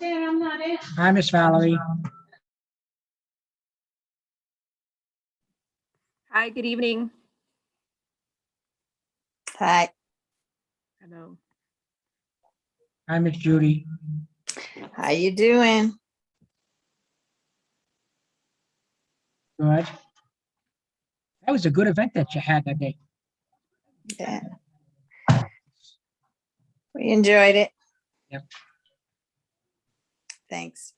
Hi, Miss Valerie. Hi, good evening. Hi, Hello. Hi, Miss Judy. how you doing? Good. That was a good event that you had that day. Yeah. We enjoyed it. Yep. Thanks.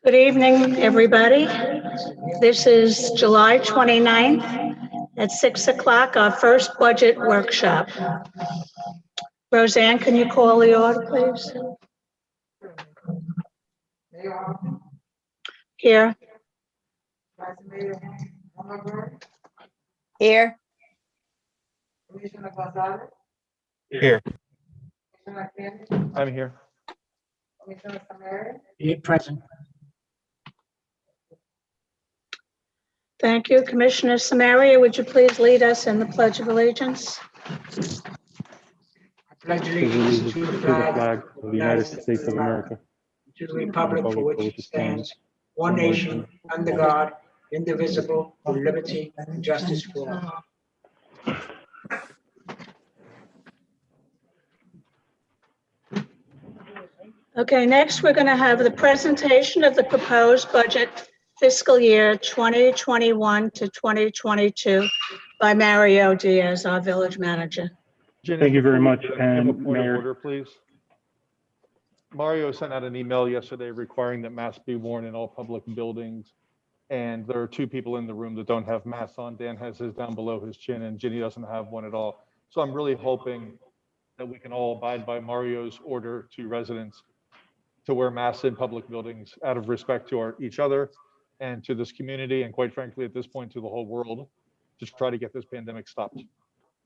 Good evening, everybody. This is July 29th at 6 o'clock, our first budget workshop. Roseanne, can you call the order, please? Here. Here, Here. I'm here. Here, present. Thank you. Commissioner Samaria, would you please lead us in the Pledge of Allegiance? I pledge Allegiance to the flag of the United States of America, to the republic for which it stands, one nation, under God, indivisible, with liberty and justice for all. Okay, next we're going to have the presentation of the proposed budget fiscal year 2021 to 2022 by Mario Diaz, our village manager. Thank you very much. And Mayor, order, please. Mario sent out an email yesterday requiring that masks be worn in all public buildings. And there are two people in the room that don't have masks on. Dan has his down below his chin and Ginny doesn't have one at all. So I'm really hoping that we can all abide by Mario's order to residents to wear masks in public buildings out of respect to each other and to this community, and quite frankly, at this point, to the whole world, to try to get this pandemic stopped.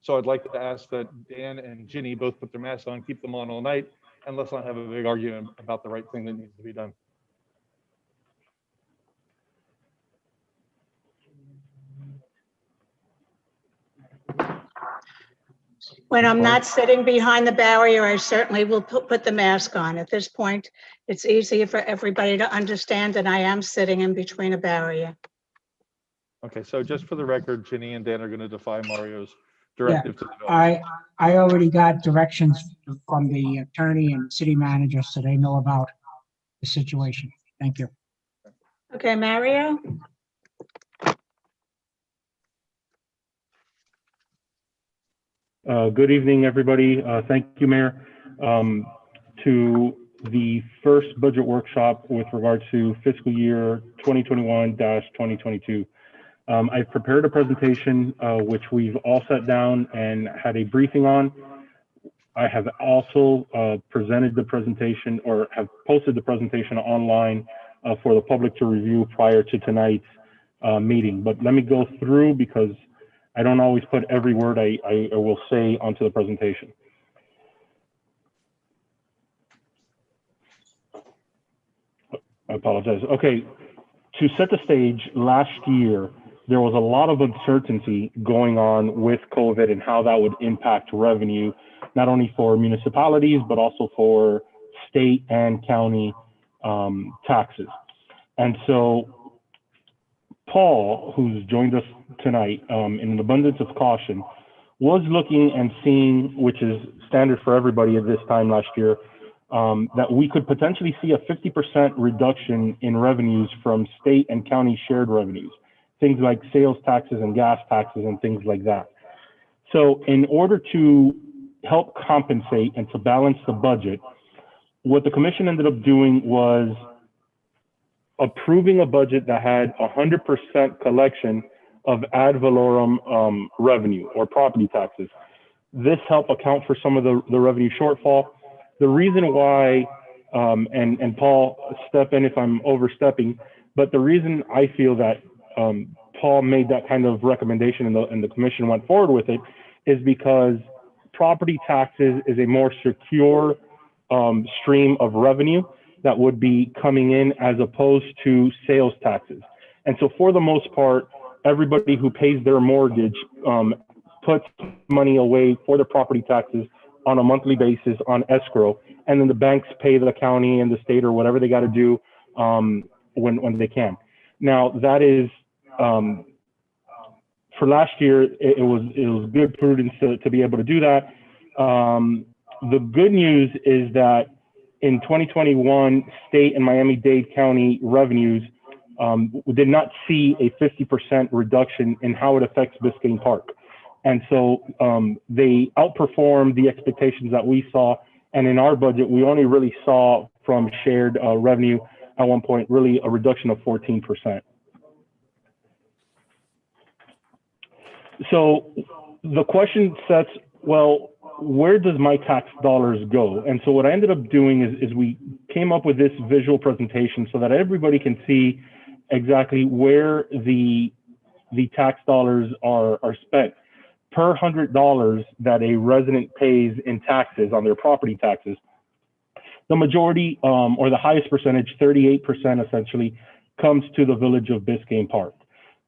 So I'd like to ask that Dan and Ginny both put their masks on, keep them on all night, and let's not have a big argument about the right thing that needs to be done. When I'm not sitting behind the barrier, I certainly will put the mask on. At this point, it's easier for everybody to understand that I am sitting in between a barrier. Okay, so just for the record, Ginny and Dan are going to defy Mario's directive to the village. I already got directions from the attorney and city manager, so they know about the situation. Thank you. Okay, Mario? Good evening, everybody. Thank you, Mayor. To the first budget workshop with regard to fiscal year 2021-2022. I've prepared a presentation which we've all sat down and had a briefing on. I have also presented the presentation, or have posted the presentation online for the public to review prior to tonight's meeting. But let me go through, because I don't always put every word I will say onto the presentation. I apologize. Okay, to set the stage, last year, there was a lot of uncertainty going on with COVID and how that would impact revenue, not only for municipalities, but also for state and county taxes. And so Paul, who's joined us tonight, in an abundance of caution, was looking and seeing, which is standard for everybody at this time last year, that we could potentially see a 50% reduction in revenues from state and county shared revenues, things like sales taxes and gas taxes and things like that. So in order to help compensate and to balance the budget, what the commission ended up doing was approving a budget that had 100% collection of ad valorem revenue or property taxes. This helped account for some of the revenue shortfall. The reason why, and Paul, step in if I'm overstepping, but the reason I feel that Paul made that kind of recommendation and the commission went forward with it is because property taxes is a more secure stream of revenue that would be coming in as opposed to sales taxes. And so for the most part, everybody who pays their mortgage puts money away for the property taxes on a monthly basis on escrow, and then the banks pay the county and the state or whatever they got to do when they can. Now that is for last year, it was good prudence to be able to do that. The good news is that in 2021, state and Miami-Dade County revenues did not see a 50% reduction in how it affects Biscayne Park. And so they outperformed the expectations that we saw. And in our budget, we only really saw from shared revenue at one point, really a reduction of 14%. So the question sets, well, where does my tax dollars go? And so what I ended up doing is we came up with this visual presentation so that everybody can see exactly where the tax dollars are spent. Per $100 that a resident pays in taxes on their property taxes, the majority or the highest percentage, 38% essentially, comes to the village of Biscayne Park.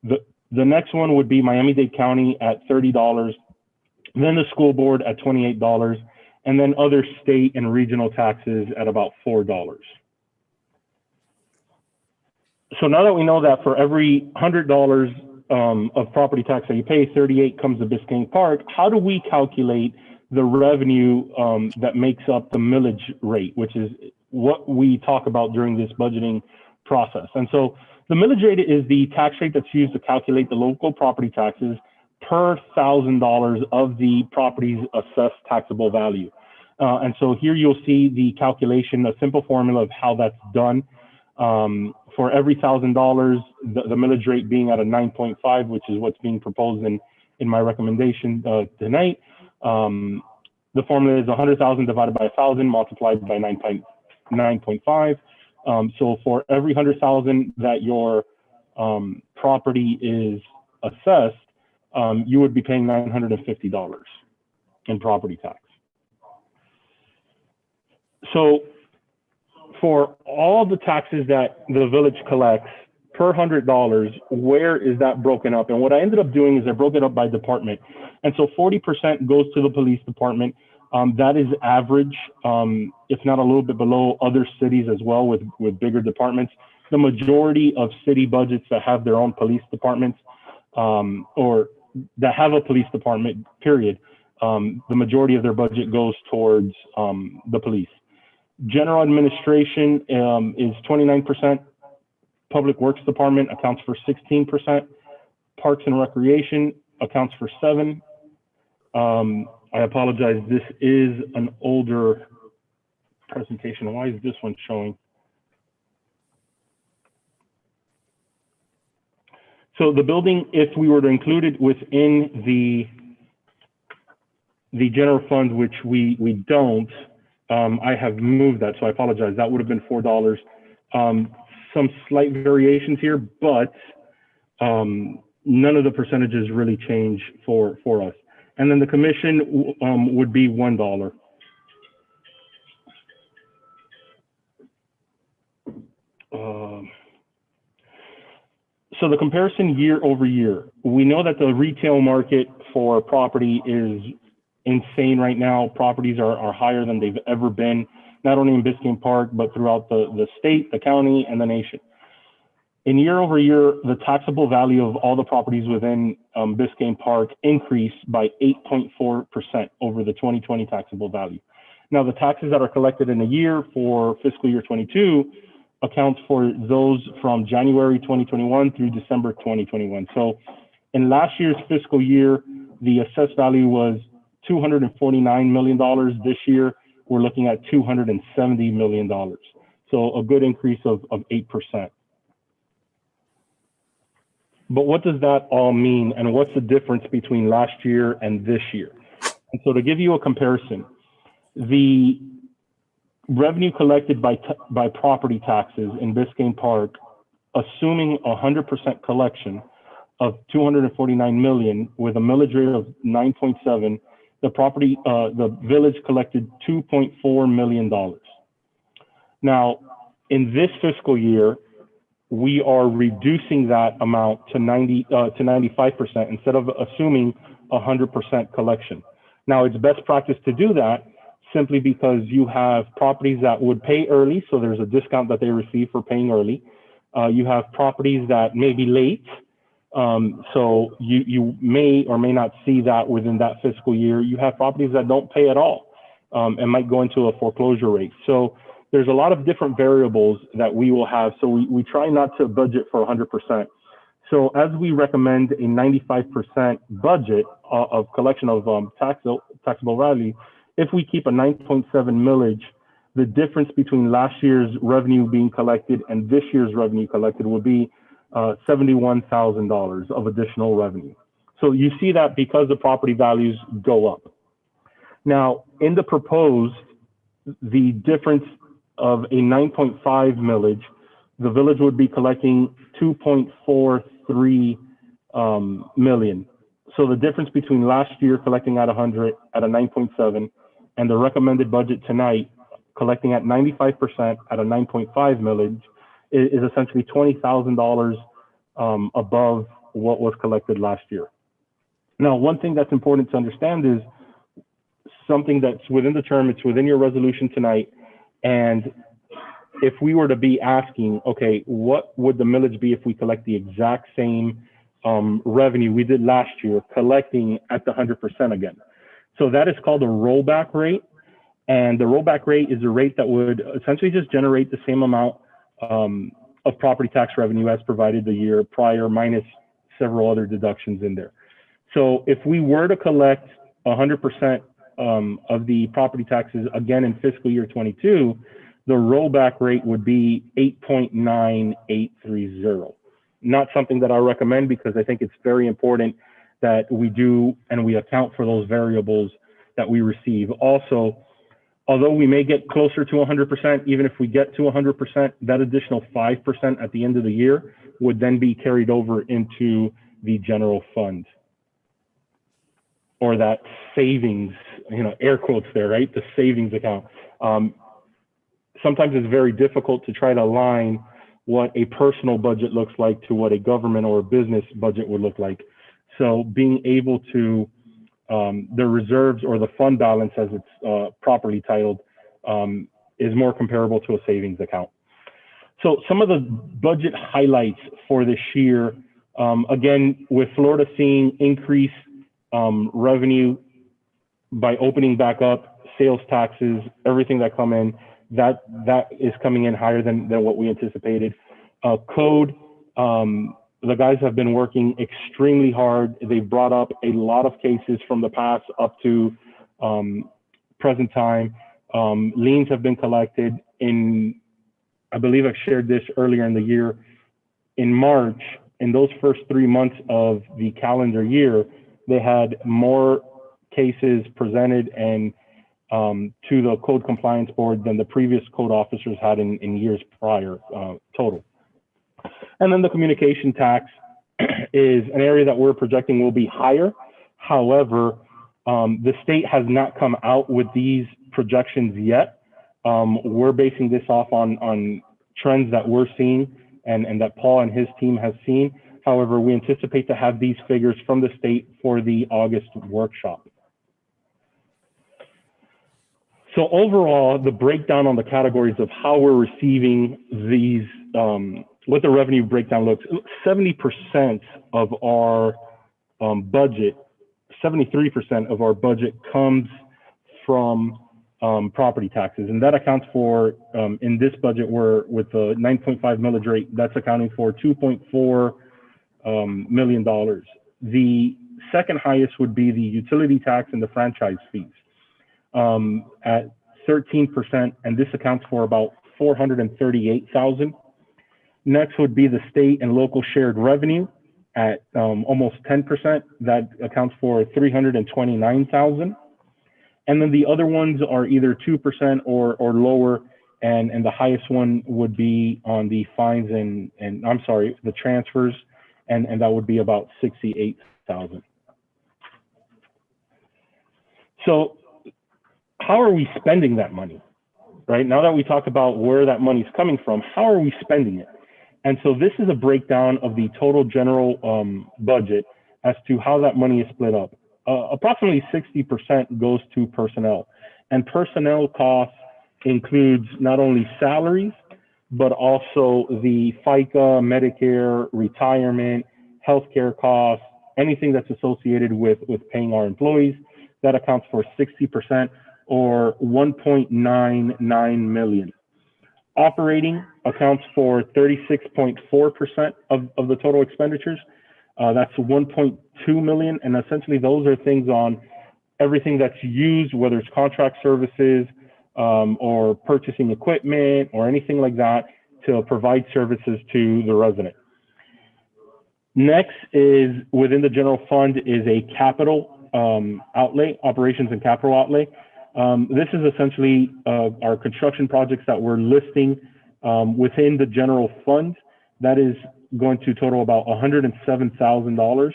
The next one would be Miami-Dade County at $30, then the school board at $28, and then other state and regional taxes at about $4. So now that we know that for every $100 of property tax that you pay, 38 comes to Biscayne Park, how do we calculate the revenue that makes up the millage rate, which is what we talk about during this budgeting process? And so the millage rate is the tax rate that's used to calculate the local property taxes per $1,000 of the property's assessed taxable value. And so here you'll see the calculation, a simple formula of how that's done. For every $1,000, the millage rate being at a 9.5, which is what's being proposed in my recommendation tonight. The formula is 100,000 divided by 1,000 multiplied by 9.5. So for every 100,000 that your property is assessed, you would be paying $950 in property tax. So for all the taxes that the village collects per $100, where is that broken up? And what I ended up doing is I broke it up by department. And so 40% goes to the police department. That is average, if not a little bit below other cities as well with bigger departments. The majority of city budgets that have their own police departments or that have a police department, period, the majority of their budget goes towards the police. General administration is 29%. Public Works Department accounts for 16%. Parks and Recreation accounts for 7%. I apologize, this is an older presentation. Why is this one showing? So the building, if we were to include it within the general fund, which we don't, I have moved that, so I apologize. That would have been $4. Some slight variations here, but none of the percentages really change for us. And then the commission would be $1. So the comparison year over year, we know that the retail market for property is insane right now. Properties are higher than they've ever been, not only in Biscayne Park, but throughout the state, the county, and the nation. In year over year, the taxable value of all the properties within Biscayne Park increased by 8.4% over the 2020 taxable value. Now, the taxes that are collected in a year for fiscal year 22 accounts for those from January 2021 through December 2021. So in last year's fiscal year, the assessed value was $249 million. This year, we're looking at $270 million. So a good increase of 8%. But what does that all mean? And what's the difference between last year and this year? And so to give you a comparison, the revenue collected by property taxes in Biscayne Park, assuming 100% collection of $249 million with a millage rate of 9.7, the village collected $2.4 million. Now, in this fiscal year, we are reducing that amount to 95% instead of assuming 100% collection. Now, it's best practice to do that simply because you have properties that would pay early, so there's a discount that they receive for paying early. You have properties that may be late, so you may or may not see that within that fiscal year. You have properties that don't pay at all and might go into a foreclosure rate. So there's a lot of different variables that we will have. So we try not to budget for 100%. So as we recommend a 95% budget of collection of taxable value, if we keep a 9.7 millage, the difference between last year's revenue being collected and this year's revenue collected would be $71,000 of additional revenue. So you see that because the property values go up. Now, in the proposed, the difference of a 9.5 millage, the village would be collecting 2.43 million. So the difference between last year collecting at 100 at a 9.7 and the recommended budget tonight collecting at 95% at a 9.5 millage is essentially $20,000 above what was collected last year. Now, one thing that's important to understand is something that's within the term, it's within your resolution tonight. And if we were to be asking, okay, what would the millage be if we collect the exact same revenue we did last year, collecting at the 100% again? So that is called a rollback rate. And the rollback rate is a rate that would essentially just generate the same amount of property tax revenue as provided the year prior, minus several other deductions in there. So if we were to collect 100% of the property taxes again in fiscal year 22, the rollback rate would be 8.9830. Not something that I recommend because I think it's very important that we do and we account for those variables that we receive. Also, although we may get closer to 100%, even if we get to 100%, that additional 5% at the end of the year would then be carried over into the general fund, or that savings, air quotes there, right? The savings account. Sometimes it's very difficult to try to align what a personal budget looks like to what a government or a business budget would look like. So being able to, the reserves or the fund balance as it's properly titled is more comparable to a savings account. So some of the budget highlights for this year, again, with Florida seeing increased revenue by opening back up, sales taxes, everything that come in, that is coming in higher than what we anticipated. Code, the guys have been working extremely hard. They've brought up a lot of cases from the past up to present time. Liens have been collected I believe I've shared this earlier in the year. In March, in those first 3 months of the calendar year, they had more cases presented and to the code compliance board than the previous code officers had in years prior total. And then the communication tax is an area that we're projecting will be higher. However, the state has not come out with these projections yet. We're basing this off on trends that we're seeing and that Paul and his team has seen. However, we anticipate to have these figures from the state for the August workshop. So overall, the breakdown on the categories of how we're receiving these, what the revenue breakdown looks, 70% of our budget, 73% of our budget comes from property taxes. And that accounts for, in this budget, we're with the 9.5 millage rate, that's accounting for $2.4 million. The second highest would be the utility tax and the franchise fees at 13%, and this accounts for about $438,000. Next would be the state and local shared revenue at almost 10%. That accounts for $329,000. And then the other ones are either 2% or lower, and the highest one would be on the fines and I'm sorry, the transfers, and that would be about $68,000. So how are we spending that money, right? Now that we talk about where that money is coming from, how are we spending it? And so this is a breakdown of the total general budget as to how that money is split up. Approximately 60% goes to personnel, and personnel costs includes not only salaries, but also the FICA, Medicare, retirement, healthcare costs, anything that's associated with paying our employees. That accounts for 60%, or 1.99 million. Operating accounts for 36.4% of the total expenditures. That's 1.2 million, and essentially those are things on everything that's used, whether it's contract services, or purchasing equipment or anything like that to provide services to the resident. Next is within the general fund is a capital outlay, operations and capital outlay. This is essentially our construction projects that we're listing within the general fund. That is going to total about $107,000.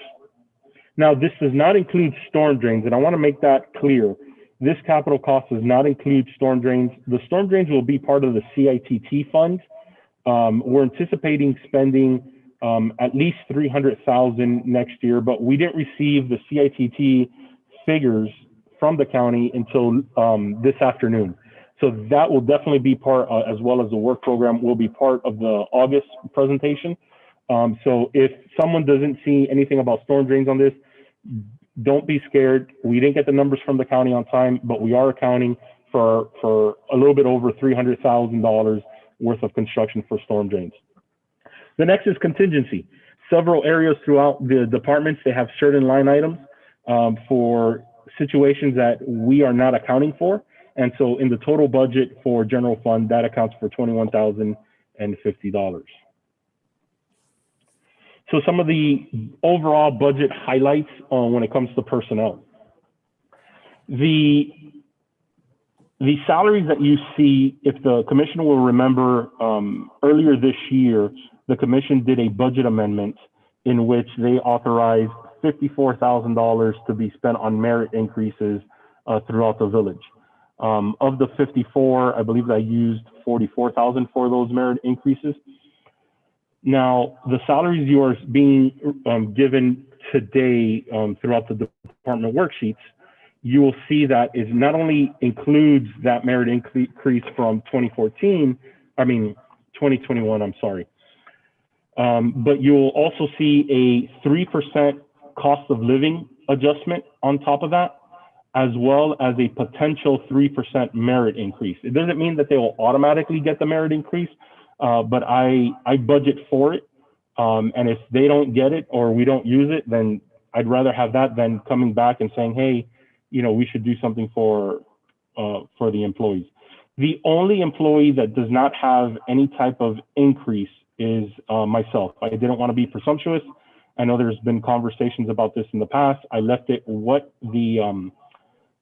Now, this does not include storm drains, and I want to make that clear. This capital cost does not include storm drains. The storm drains will be part of the CITT fund. We're anticipating spending at least $300,000 next year, but we didn't receive the CITT figures from the county until this afternoon. So that will definitely be part, as well as the work program will be part of the August presentation. So if someone doesn't see anything about storm drains on this, don't be scared. We didn't get the numbers from the county on time, but we are accounting for a little bit over $300,000 worth of construction for storm drains. The next is contingency. Several areas throughout the departments, they have certain line items for situations that we are not accounting for. And so in the total budget for general fund, that accounts for $21,050. So some of the overall budget highlights when it comes to personnel. The salaries that you see, if the commission will remember, earlier this year, the commission did a budget amendment in which they authorized $54,000 to be spent on merit increases throughout the village. Of the 54, I believe I used 44,000 for those merit increases. Now, the salaries you are being given today throughout the department worksheets, you will see that it not only includes that merit increase from 2021, I'm sorry. But you'll also see a 3% cost of living adjustment on top of that, as well as a potential 3% merit increase. It doesn't mean that they will automatically get the merit increase, but I budget for it. And if they don't get it or we don't use it, then I'd rather have that than coming back and saying, hey, we should do something for the employees. The only employee that does not have any type of increase is myself. I didn't want to be presumptuous. I know there's been conversations about this in the past. I left it what the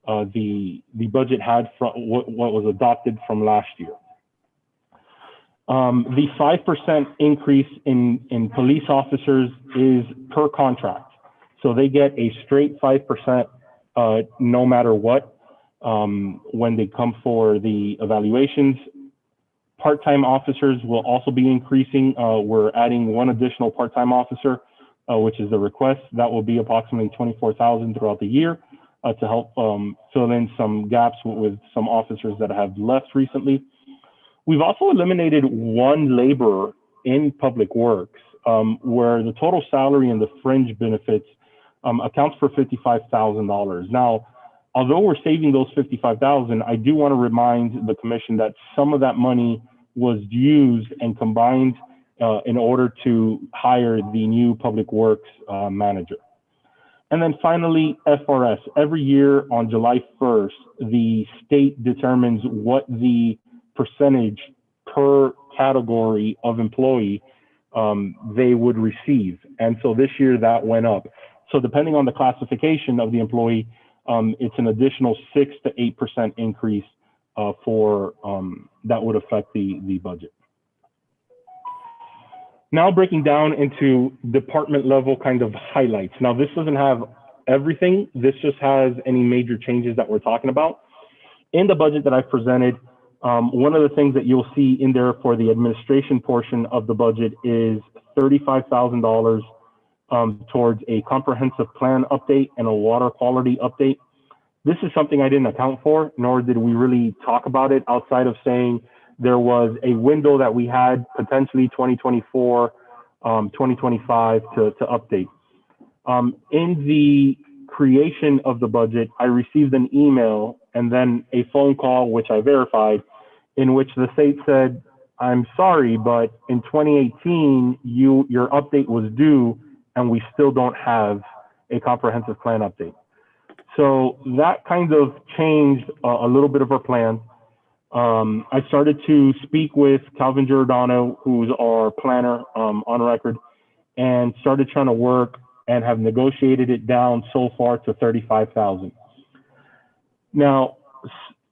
budget had from what was adopted from last year. The 5% increase in police officers is per contract. So they get a straight 5% no matter what when they come for the evaluations. Part-time officers will also be increasing. We're adding one additional part-time officer, which is the request. That will be approximately 24,000 throughout the year to help fill in some gaps with some officers that have left recently. We've also eliminated one laborer in Public Works, where the total salary and the fringe benefits accounts for $55,000. Now, although we're saving those $55,000, I do want to remind the commission that some of that money was used and combined in order to hire the new Public Works manager. And then finally, FRS. Every year on July 1st, the state determines what the percentage per category of employee they would receive. And so this year that went up. So depending on the classification of the employee, it's an additional 6 to 8% increase for that would affect the budget. Now breaking down into department level kind of highlights. Now this doesn't have everything. This just has any major changes that we're talking about. In the budget that I've presented, one of the things that you'll see in there for the administration portion of the budget is $35,000 towards a comprehensive plan update and a water quality update. This is something I didn't account for, nor did we really talk about it outside of saying there was a window that we had potentially 2024, 2025 to update. In the creation of the budget, I received an email and then a phone call, which I verified, in which the state said, I'm sorry, but in 2018, your update was due and we still don't have a comprehensive plan update. So that kind of changed a little bit of our plan. I started to speak with Calvin Giordano, who's our planner on record, and started trying to work and have negotiated it down so far to $35,000. Now,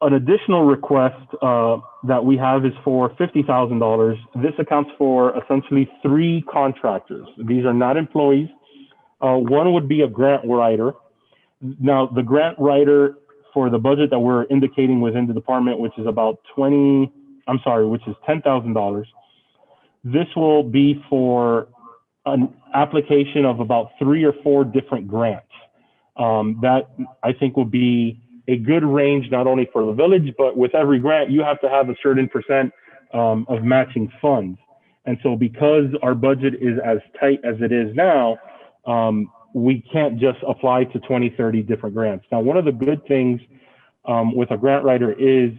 an additional request that we have is for $50,000. This accounts for essentially 3 contractors. These are not employees. One would be a grant writer. Now, the grant writer for the budget that we're indicating within the department, which is about which is $10,000. This will be for an application of about 3 or 4 different grants. That I think will be a good range, not only for the village, but with every grant, you have to have a certain percent of matching funds. And so because our budget is as tight as it is now, we can't just apply to 20, 30 different grants. Now, one of the good things with a grant writer is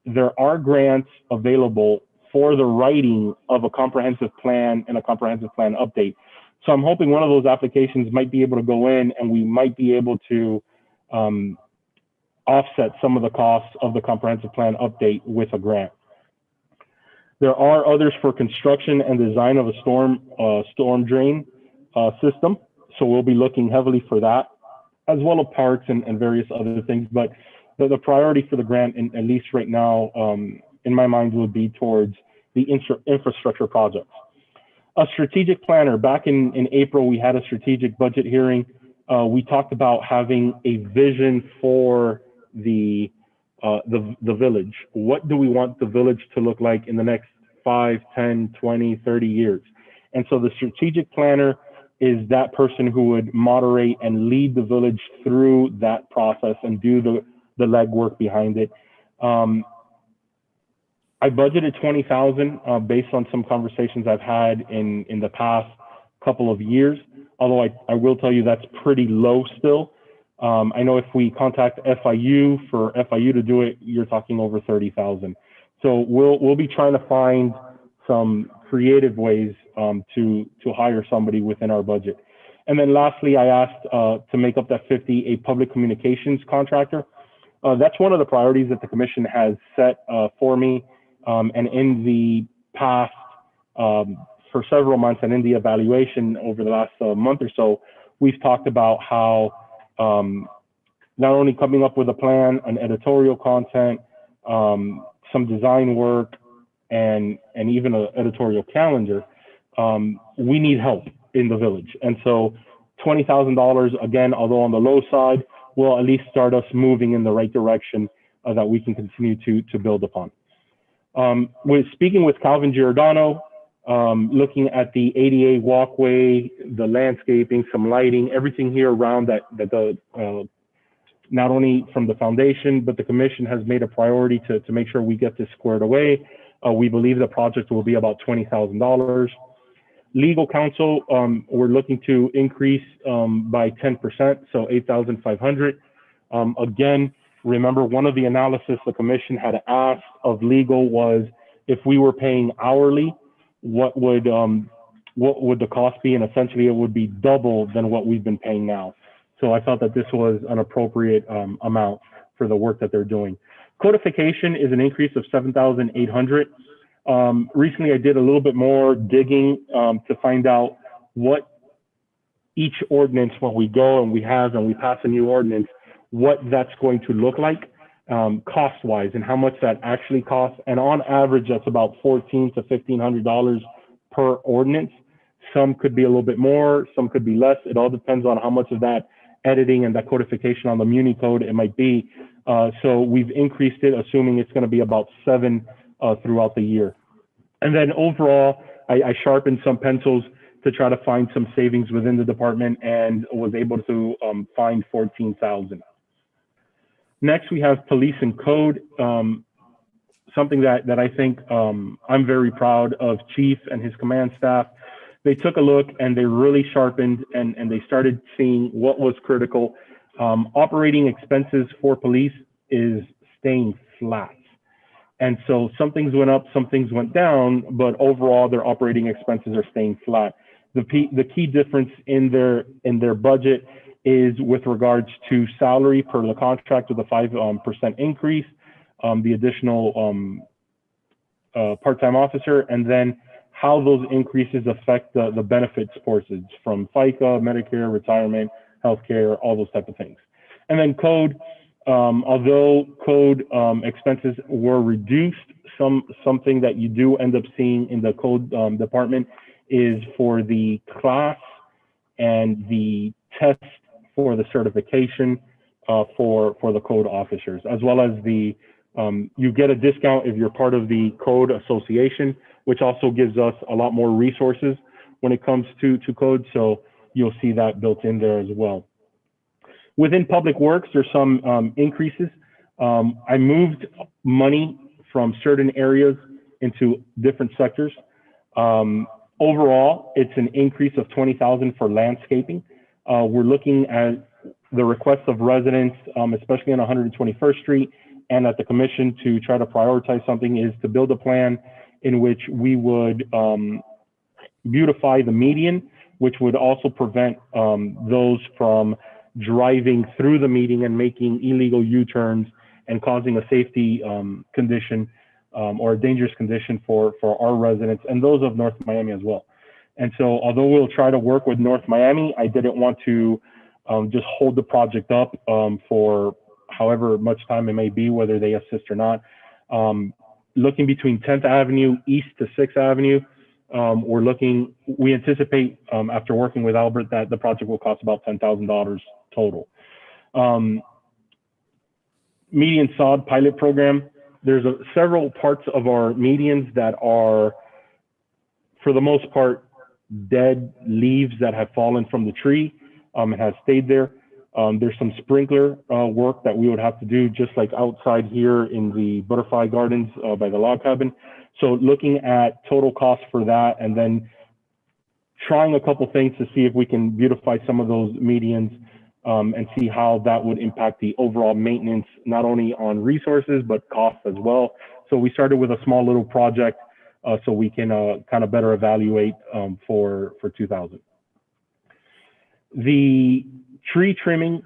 there are grants available for the writing of a comprehensive plan and a comprehensive plan update. So I'm hoping one of those applications might be able to go in and we might be able to offset some of the costs of the comprehensive plan update with a grant. There are others for construction and design of a storm drain system. So we'll be looking heavily for that, as well as parks and various other things. But the priority for the grant, at least right now, in my mind, would be towards the infrastructure projects. A strategic planner, back in April, we had a strategic budget hearing. We talked about having a vision for the village. What do we want the village to look like in the next 5, 10, 20, 30 years? And so the strategic planner is that person who would moderate and lead the village through that process and do the legwork behind it. I budgeted $20,000 based on some conversations I've had in the past couple of years, although I will tell you that's pretty low still. I know if we contact FIU for FIU to do it, you're talking over 30,000. So we'll be trying to find some creative ways to hire somebody within our budget. And then lastly, I asked to make up that 50 a public communications contractor. That's one of the priorities that the commission has set for me. And in the past, for several months and in the evaluation over the last month or so, we've talked about how not only coming up with a plan, an editorial content, some design work, and even an editorial calendar, we need help in the village. And so $20,000, again, although on the low side, will at least start us moving in the right direction that we can continue to build upon. We're speaking with Calvin Giordano, looking at the ADA walkway, the landscaping, some lighting, everything here around that not only from the foundation, but the commission has made a priority to make sure we get this squared away. We believe the project will be about $20,000. Legal counsel, we're looking to increase by 10%, so $8,500. Again, remember, one of the analysis the commission had asked of legal was if we were paying hourly, what would the cost be? And essentially, it would be double than what we've been paying now. So I thought that this was an appropriate amount for the work that they're doing. Codification is an increase of $7,800. Recently, I did a little bit more digging to find out what each ordinance, when we go and we pass a new ordinance, what that's going to look like cost-wise and how much that actually costs. And on average, that's about $1,400 to $1,500 per ordinance. Some could be a little bit more, some could be less. It all depends on how much of that editing and that codification on the Muni Code it might be. So we've increased it, assuming it's going to be about 7 throughout the year. And then overall, I sharpened some pencils to try to find some savings within the department and was able to find $14,000. Next, we have police and code, something that I think I'm very proud of Chief and his command staff. They took a look and they really sharpened and they started seeing what was critical. Operating expenses for police is staying flat. And so some things went up, some things went down, but overall their operating expenses are staying flat. The key difference in their budget is with regards to salary per the contract with a 5% increase. the additional part-time officer, and then how those increases affect the benefits portions from FICA, Medicare, retirement, healthcare, all those type of things. And then code, although code expenses were reduced, something that you do end up seeing in the code department is for the class and the test for the certification for the code officers, as well as the you get a discount if you're part of the code association, which also gives us a lot more resources when it comes to code. So you'll see that built in there as well. Within public works, there's some increases. I moved money from certain areas into different sectors. Overall, it's an increase of $20,000 for landscaping. We're looking at the requests of residents, especially on 121st Street, and at the commission to try to prioritize something is to build a plan in which we would beautify the median, which would also prevent those from driving through the median and making illegal U-turns and causing a safety condition or a dangerous condition for our residents and those of North Miami as well. And so although we'll try to work with North Miami, I didn't want to just hold the project up for however much time it may be, whether they assist or not. Looking between 10th Avenue East to 6th Avenue, we anticipate after working with Albert that the project will cost about $10,000 total. Median sod pilot program. There's several parts of our medians that are, for the most part, dead leaves that have fallen from the tree and has stayed there. There's some sprinkler work that we would have to do, just like outside here in the butterfly gardens by the log cabin. So looking at total cost for that, and then trying a couple things to see if we can beautify some of those medians and see how that would impact the overall maintenance, not only on resources, but costs as well. So we started with a small little project so we can kind of better evaluate for 2000. The tree trimming,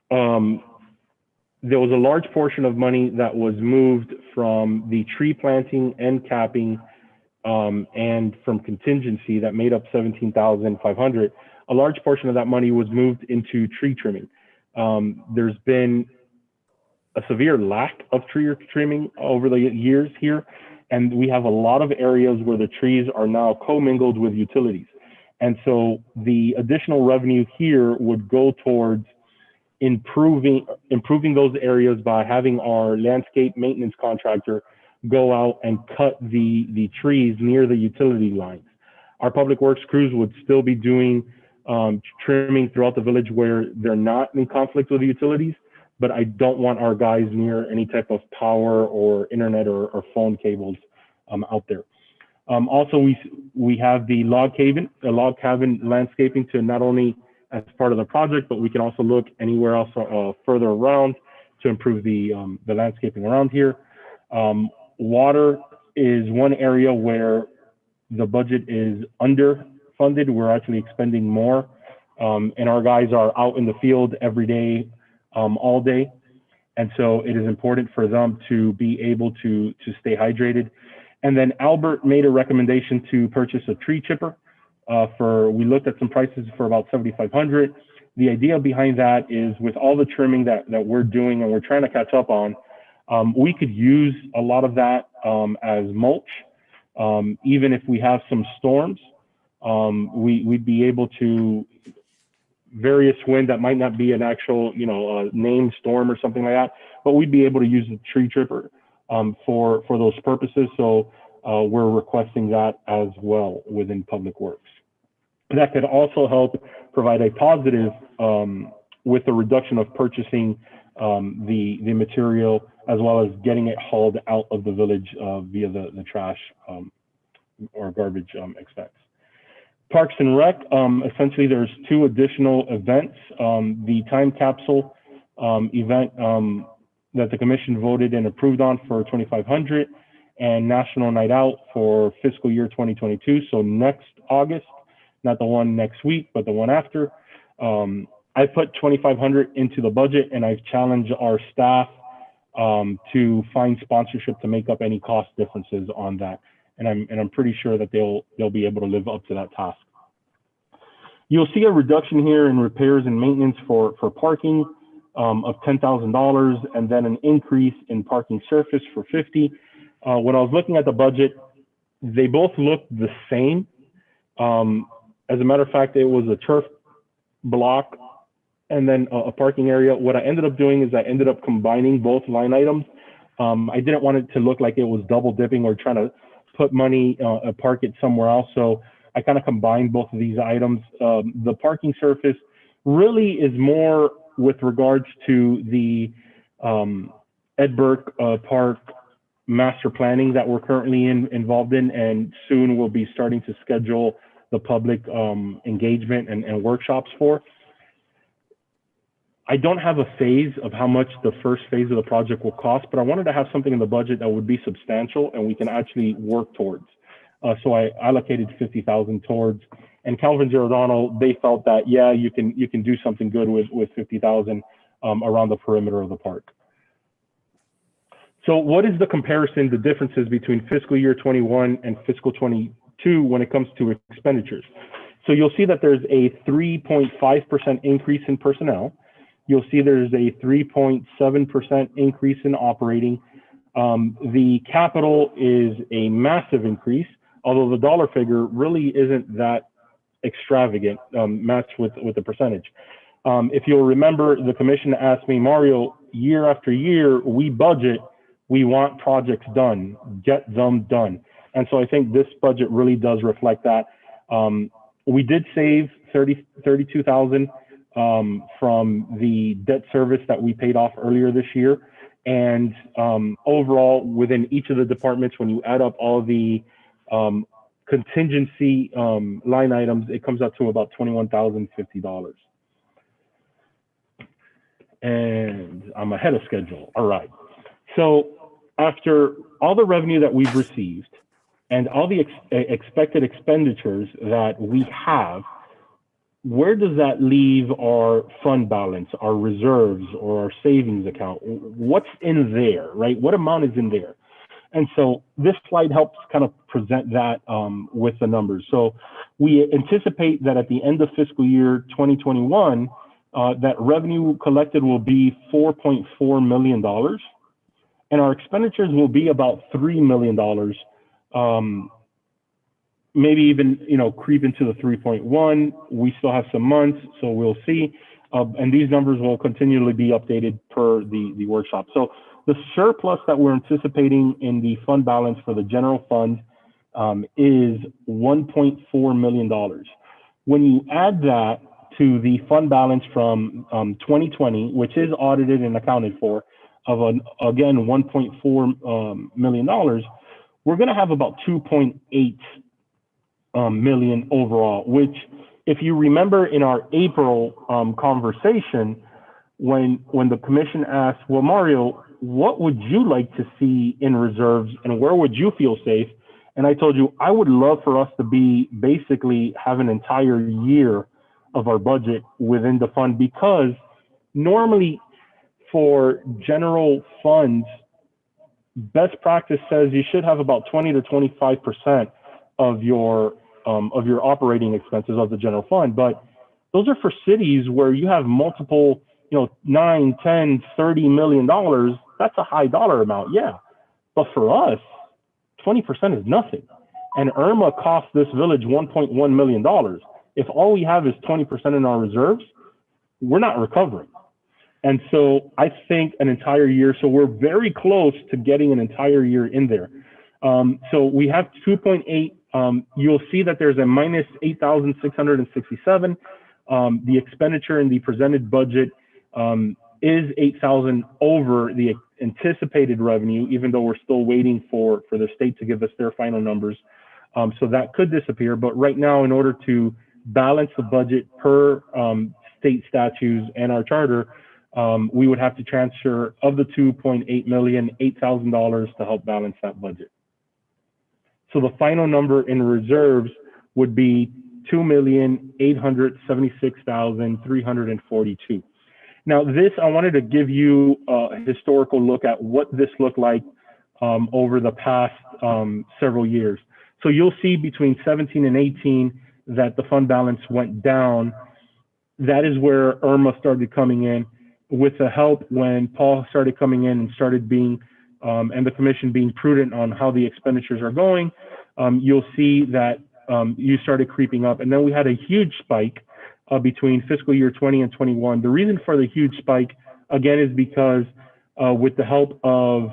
there was a large portion of money that was moved from the tree planting and capping and from contingency that made up $17,500. A large portion of that money was moved into tree trimming. There's been a severe lack of tree trimming over the years here, and we have a lot of areas where the trees are now commingled with utilities. And so the additional revenue here would go towards improving those areas by having our landscape maintenance contractor go out and cut the trees near the utility lines. Our public works crews would still be doing trimming throughout the village where they're not in conflict with the utilities, but I don't want our guys near any type of power or internet or phone cables out there. Also, we have the log cabin landscaping to not only as part of the project, but we can also look anywhere else further around to improve the landscaping around here. Water is one area where the budget is underfunded. We're actually expending more, and our guys are out in the field every day, all day. And so it is important for them to be able to stay hydrated. And then Albert made a recommendation to purchase a tree chipper. We looked at some prices for about $7,500. The idea behind that is with all the trimming that we're doing and we're trying to catch up on, we could use a lot of that as mulch. Even if we have some storms, we'd be able to, various wind that might not be an actual, named storm or something like that, but we'd be able to use the tree chipper for those purposes. So we're requesting that as well within Public Works. That could also help provide a positive with the reduction of purchasing the material, as well as getting it hauled out of the village via the trash or garbage expense. Parks and Rec, essentially there's two additional events. The time capsule event that the commission voted and approved on for $2,500, and National Night Out for fiscal year 2022. So next August, not the one next week, but the one after. I put $2,500 into the budget, and I've challenged our staff to find sponsorship to make up any cost differences on that. And I'm pretty sure that they'll be able to live up to that task. You'll see a reduction here in repairs and maintenance for parking of $10,000, and then an increase in parking surface for 50. When I was looking at the budget, they both looked the same. As a matter of fact, it was a turf block and then a parking area. What I ended up doing is I ended up combining both line items. I didn't want it to look like it was double dipping or trying to put money, park it somewhere else. So I kind of combined both of these items. The parking surface really is more with regards to the Ed Burke Park master planning that we're currently involved in, and soon we'll be starting to schedule the public engagement and workshops for. I don't have a phase of how much the first phase of the project will cost, but I wanted to have something in the budget that would be substantial and we can actually work towards. So I allocated 50,000 towards, and Calvin Giordano, they felt that, yeah, you can do something good with 50,000 around the perimeter of the park. So what is the comparison, the differences between fiscal year 21 and fiscal 22 when it comes to expenditures? So you'll see that there's a 3.5% increase in personnel. You'll see there's a 3.7% increase in operating. The capital is a massive increase, although the dollar figure really isn't that extravagant, matched with the percentage. If you'll remember, the commission asked me, Mario, year after year, we budget, we want projects done, get them done. And so I think this budget really does reflect that. We did save 32,000 from the debt service that we paid off earlier this year. And overall, within each of the departments, when you add up all the contingency line items, it comes out to about $21,050. And I'm ahead of schedule. All right. So after all the revenue that we've received and all the expected expenditures that we have, where does that leave our fund balance, our reserves, or our savings account? What's in there, right? What amount is in there? And so this slide helps kind of present that with the numbers. So we anticipate that at the end of fiscal year 2021, that revenue collected will be $4.4 million, and our expenditures will be about $3 million. Maybe even, creep into the 3.1. We still have some months, so we'll see. And these numbers will continually be updated per the workshop. So the surplus that we're anticipating in the fund balance for the general fund is $1.4 million. When you add that to the fund balance from 2020, which is audited and accounted for, of again $1.4 million, we're going to have about 2.8 million overall, which, if you remember in our April conversation, when the commission asked, well, Mario, what would you like to see in reserves and where would you feel safe? And I told you, I would love for us to basically have an entire year of our budget within the fund, because normally for general funds, best practice says you should have about 20 to 25% of your operating expenses of the general fund. But those are for cities where you have multiple, $9, 10, $30 million. That's a high dollar amount, yeah. But for us, 20% is nothing. And Irma cost this village $1.1 million. If all we have is 20% in our reserves, we're not recovering. And so I think an entire year, so we're very close to getting an entire year in there. So we have 2.8. You'll see that there's a minus 8,667. The expenditure in the presented budget is 8,000 over the anticipated revenue, even though we're still waiting for the state to give us their final numbers. So that could disappear. But right now, in order to balance the budget per state statutes and our charter, we would have to transfer of the 2.8 million, $8,000 to help balance that budget. So the final number in reserves would be 2,876,342. Now this, I wanted to give you a historical look at what this looked like over the past several years. So you'll see between 17 and 18 that the fund balance went down. That is where Irma started coming in with the help when Paul started coming in and started being, and the commission being prudent on how the expenditures are going. You'll see that you started creeping up. And then we had a huge spike between fiscal year 20 and 21. The reason for the huge spike, again, is because with the help of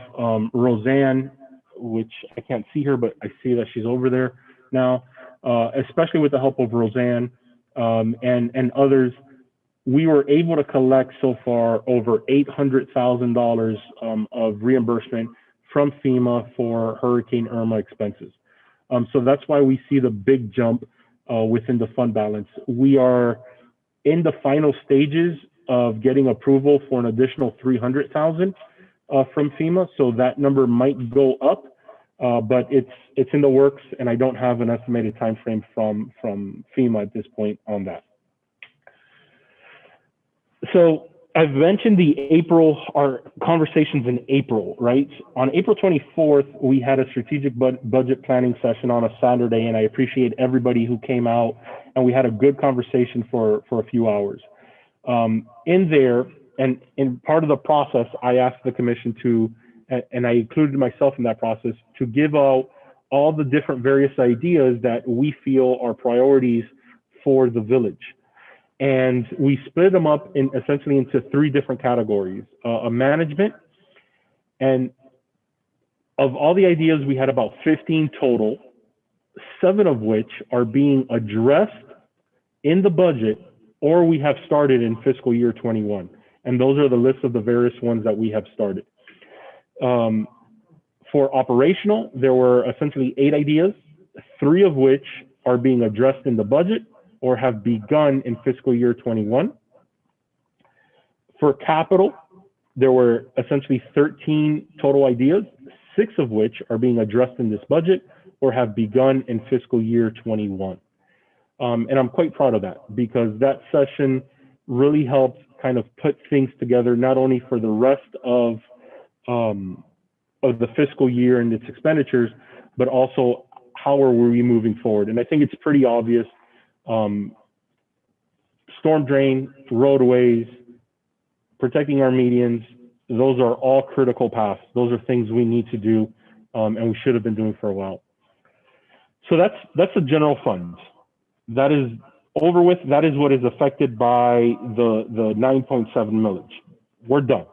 Roseanne, which I can't see her, but I see that she's over there now, especially with the help of Roseanne and others, we were able to collect so far over $800,000 of reimbursement from FEMA for Hurricane Irma expenses. So that's why we see the big jump within the fund balance. We are in the final stages of getting approval for an additional $300,000 from FEMA. So that number might go up, but it's in the works, and I don't have an estimated time frame from FEMA at this point on that. So I've mentioned our conversations in April, right? On April 24th, we had a strategic budget planning session on a Saturday, and I appreciate everybody who came out, and we had a good conversation for a few hours. In there, and in part of the process, I asked the commission to, and I included myself in that process, to give out all the different various ideas that we feel are priorities for the village. And we split them up essentially into three different categories: a management, and of all the ideas, we had about 15 total, 7 of which are being addressed in the budget, or we have started in fiscal year 21. And those are the list of the various ones that we have started. For operational, there were essentially 8 ideas, 3 of which are being addressed in the budget or have begun in fiscal year 21. For capital, there were essentially 13 total ideas, 6 of which are being addressed in this budget or have begun in fiscal year 21. And I'm quite proud of that, because that session really helped kind of put things together, not only for the rest of the fiscal year and its expenditures, but also how are we moving forward. And I think it's pretty obvious. Storm drain, roadways, protecting our medians, those are all critical paths. Those are things we need to do, and we should have been doing for a while. So that's the general fund. That is over with. That is what is affected by the 9.7 millage. We're done.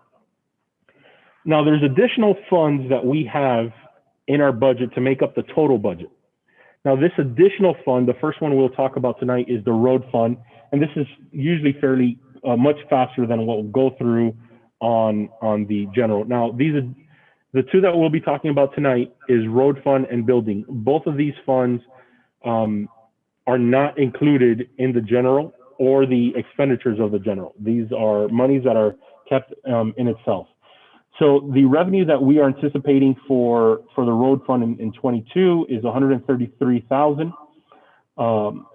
Now there's additional funds that we have in our budget to make up the total budget. Now this additional fund, the first one we'll talk about tonight, is the road fund. And this is usually fairly much faster than what we'll go through on the general. Now these are the 2 that we'll be talking about tonight, is road fund and building. Both of these funds are not included in the general or the expenditures of the general. These are monies that are kept in itself. So the revenue that we are anticipating for the road fund in 22 is $133,000.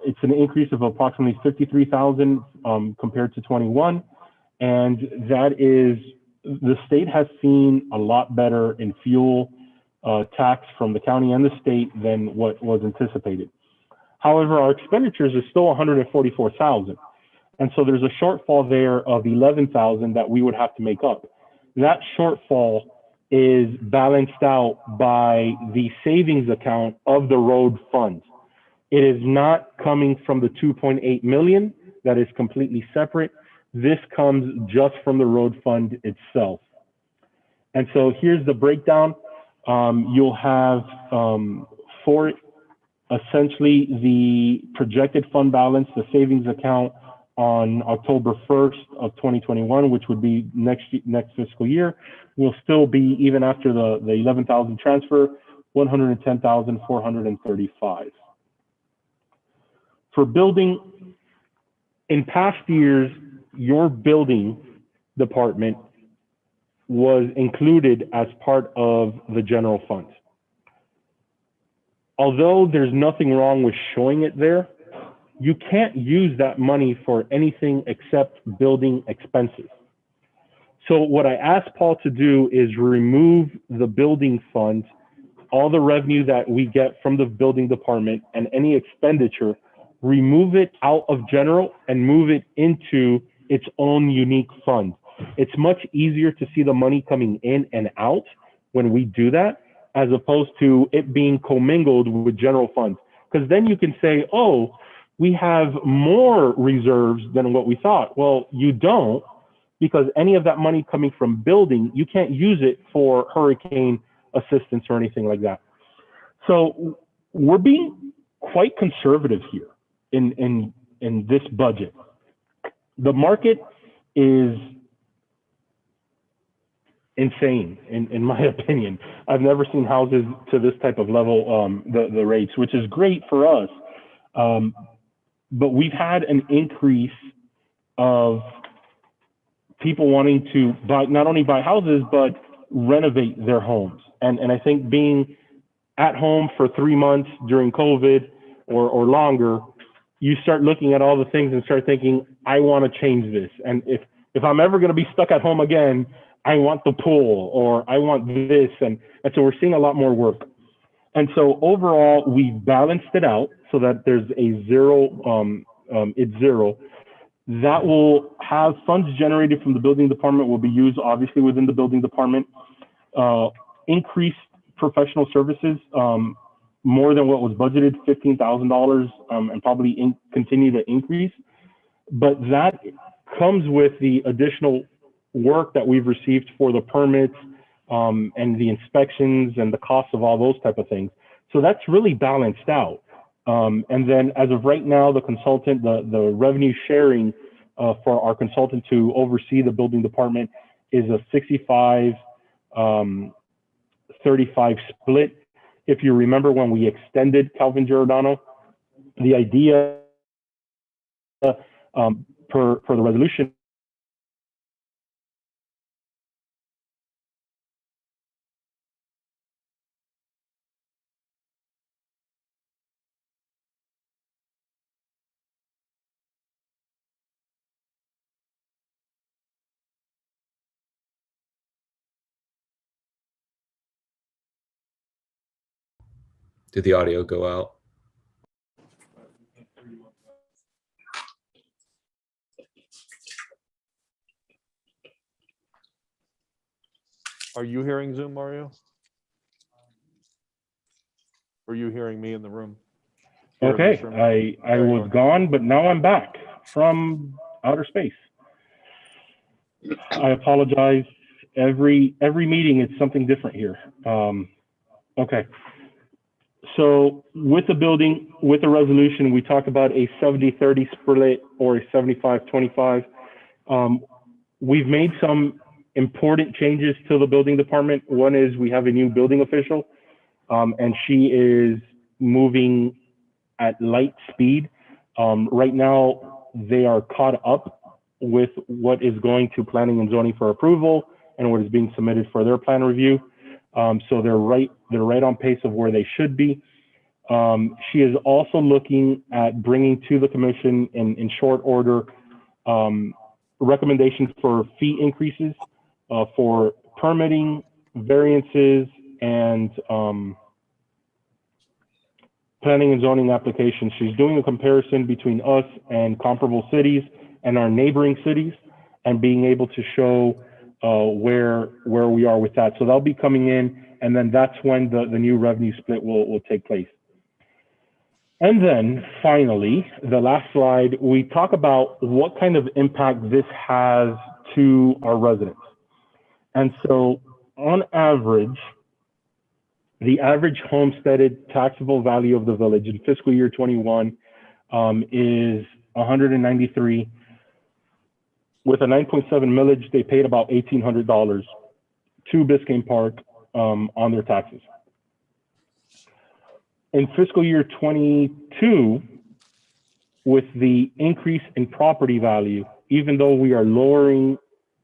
It's an increase of approximately $53,000 compared to 21. And that is, the state has seen a lot better in fuel tax from the county and the state than what was anticipated. However, our expenditures is still $144,000. And so there's a shortfall there of $11,000 that we would have to make up. That shortfall is balanced out by the savings account of the road fund. It is not coming from the 2.8 million. That is completely separate. This comes just from the road fund itself. And so here's the breakdown. You'll have for essentially the projected fund balance, the savings account on October 1st of 2021, which would be next fiscal year, will still be, even after the 11,000 transfer, 110,435. For building, in past years, your building department was included as part of the general fund. Although there's nothing wrong with showing it there, you can't use that money for anything except building expenses. So what I asked Paul to do is remove the building fund, all the revenue that we get from the building department and any expenditure, remove it out of general and move it into its own unique fund. It's much easier to see the money coming in and out when we do that, as opposed to it being commingled with general funds. Because then you can say, oh, we have more reserves than what we thought. Well, you don't, because any of that money coming from building, you can't use it for hurricane assistance or anything like that. So we're being quite conservative here in this budget. The market is insane, in my opinion. I've never seen houses to this type of level, the rates, which is great for us. But we've had an increase of people wanting to buy, not only buy houses, but renovate their homes. And I think being at home for 3 months during COVID or longer, you start looking at all the things and start thinking, I want to change this. And if I'm ever going to be stuck at home again, I want the pool, or I want this. And so we're seeing a lot more work. And so overall, we've balanced it out so that there's a zero, it's zero. That will have funds generated from the building department will be used obviously within the building department. Increased professional services, more than what was budgeted, $15,000, and probably continue to increase. But that comes with the additional work that we've received for the permits and the inspections and the cost of all those type of things. So that's really balanced out. And then as of right now, the consultant, the revenue sharing for our consultant to oversee the building department is a 65, 35 split. If you remember when we extended Calvin Giordano, the idea for the resolution Did the audio go out? Are you hearing Zoom, Mario? Are you hearing me in the room? Here in Okay, this room? I was gone, but now I'm back from outer space. I apologize. Every meeting, it's something different here. Okay. So with the building, with the resolution, we talk about a 70-30 split or a 75-25. We've made some important changes to the building department. One is we have a new building official, and she is moving at light speed. Right now, they are caught up with what is going to planning and zoning for approval and what is being submitted for their plan review. So they're right on pace of where they should be. She is also looking at bringing to the commission in short order recommendations for fee increases for permitting, variances, and planning and zoning applications. She's doing a comparison between us and comparable cities and our neighboring cities, and being able to show where we are with that. So they'll be coming in, and then that's when the new revenue split will take place. And then finally, the last slide, we talk about what kind of impact this has to our residents. And so on average, the average homesteaded taxable value of the village in fiscal year 21 is 193. With a 9.7 millage, they paid about $1,800 to Biscayne Park on their taxes. In fiscal year 22, with the increase in property value, even though we are lowering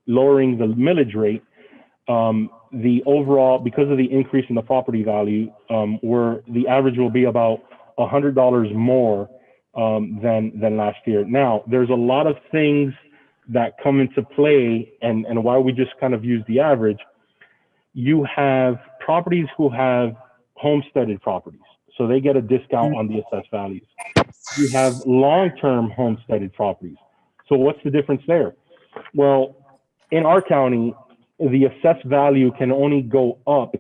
the millage rate, the overall, because of the increase in the property value, where the average will be about $100 more than last year. Now, there's a lot of things that come into play and why we just kind of use the average, you have properties who have homesteaded properties. So they get a discount on the assessed values. You have long-term homesteaded properties. So what's the difference there? Well, in our county, the assessed value can only go up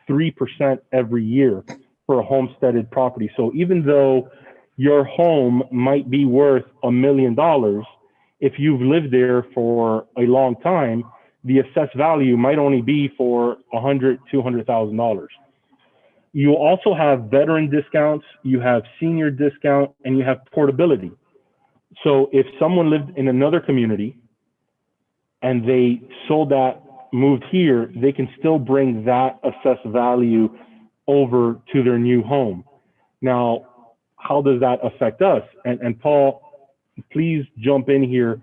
3% every year for a homesteaded property. So even though your home might be worth $1 million, if you've lived there for a long time, the assessed value might only be for $100,000, $200,000. You also have veteran discounts, you have senior discount, and you have portability. So if someone lived in another community and they sold that, moved here, they can still bring that assessed value over to their new home. Now, how does that affect us? And Paul, please jump in here,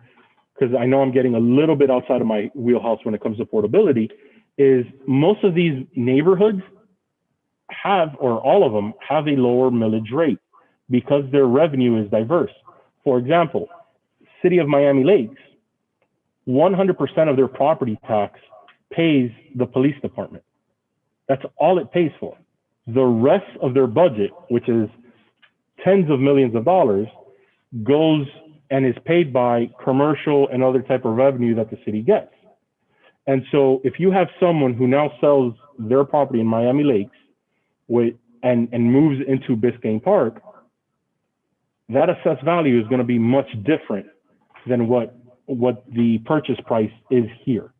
because I know I'm getting a little bit outside of my wheelhouse when it comes to portability, is most of these neighborhoods have, or all of them, have a lower millage rate because their revenue is diverse. For example, City of Miami Lakes, 100% of their property tax pays the police department. That's all it pays for. The rest of their budget, which is tens of millions of dollars, goes and is paid by commercial and other type of revenue that the city gets. And so if you have someone who now sells their property in Miami Lakes and moves into Biscayne Park, that assessed value is going to be much different than what the purchase price is here.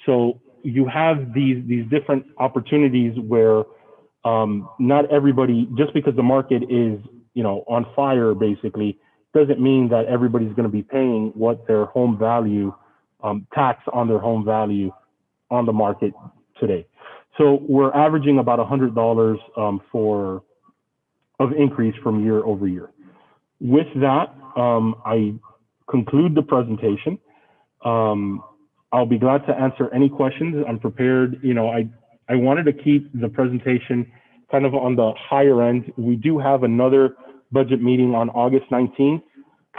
So you have these different opportunities where not everybody, just because the market is, on fire basically, doesn't mean that everybody's going to be paying what their home value, tax on their home value on the market today. So we're averaging about $100 of increase from year over year. With that, I conclude the presentation. I'll be glad to answer any questions. I'm prepared. I wanted to keep the presentation kind of on the higher end. We do have another budget meeting on August 19th,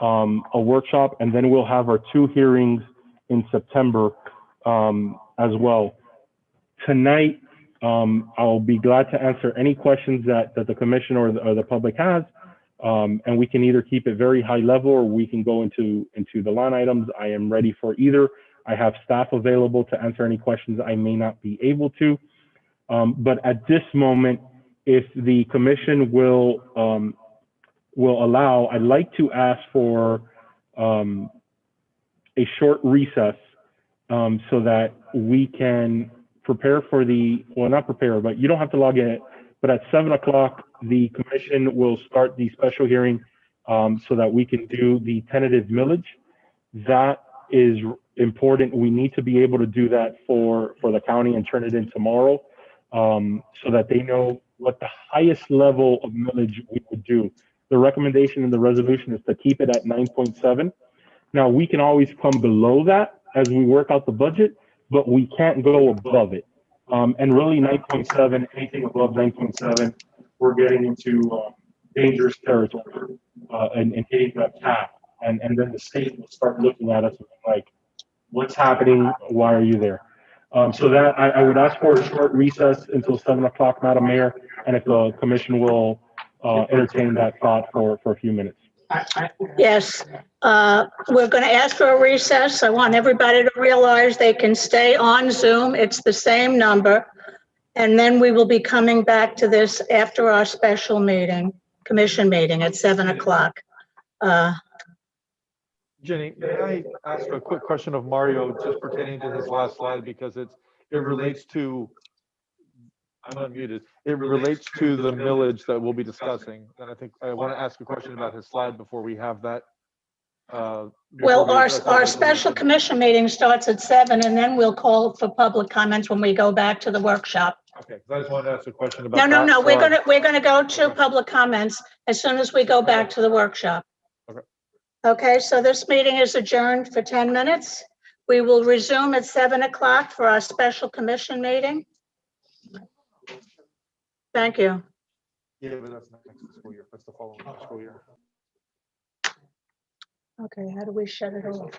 a workshop, and then we'll have our 2 hearings in September as well. Tonight, I'll be glad to answer any questions that the commission or the public has, and we can either keep it very high level or we can go into the line items. I am ready for either. I have staff available to answer any questions I may not be able to. But at this moment, if the commission will allow, I'd like to ask for a short recess so that we can prepare for not prepare, but you don't have to log in, but at 7 o'clock, the commission will start the special hearing so that we can do the tentative millage. That is important. We need to be able to do that for the county and turn it in tomorrow so that they know what the highest level of millage we would do. The recommendation in the resolution is to keep it at 9.7. Now, we can always come below that as we work out the budget, but we can't go above it. And really 9.7, anything above 9.7, we're getting into dangerous territory and hitting that cap. And then the state will start looking at us like, what's happening? Why are you there? So that I would ask for a short recess until 7 o'clock, Madam Mayor, and if the commission will entertain that thought for a few minutes. Yes, we're going to ask for a recess. I want everybody to realize they can stay on Zoom. It's the same number. And then we will be coming back to this after our special meeting, commission meeting at 7 o'clock. Jenny, may I ask a quick question of Mario just pertaining to his last slide, because it relates to, I'm unmuted, it relates to the millage that we'll be discussing. And I think I want to ask a question about his slide before we have that. Well, our special commission meeting starts at 7, and then we'll call for public comments when we go back to the workshop. Okay, I just wanted to ask a question about No, we're gonna go to public comments as soon as we go back to the workshop. Okay, so this meeting is adjourned for 10 minutes. We will resume at 7 o'clock for our special commission meeting. Thank you. Yeah, but that's not next fiscal year. That's the following fiscal year. Okay, how do we shut it off?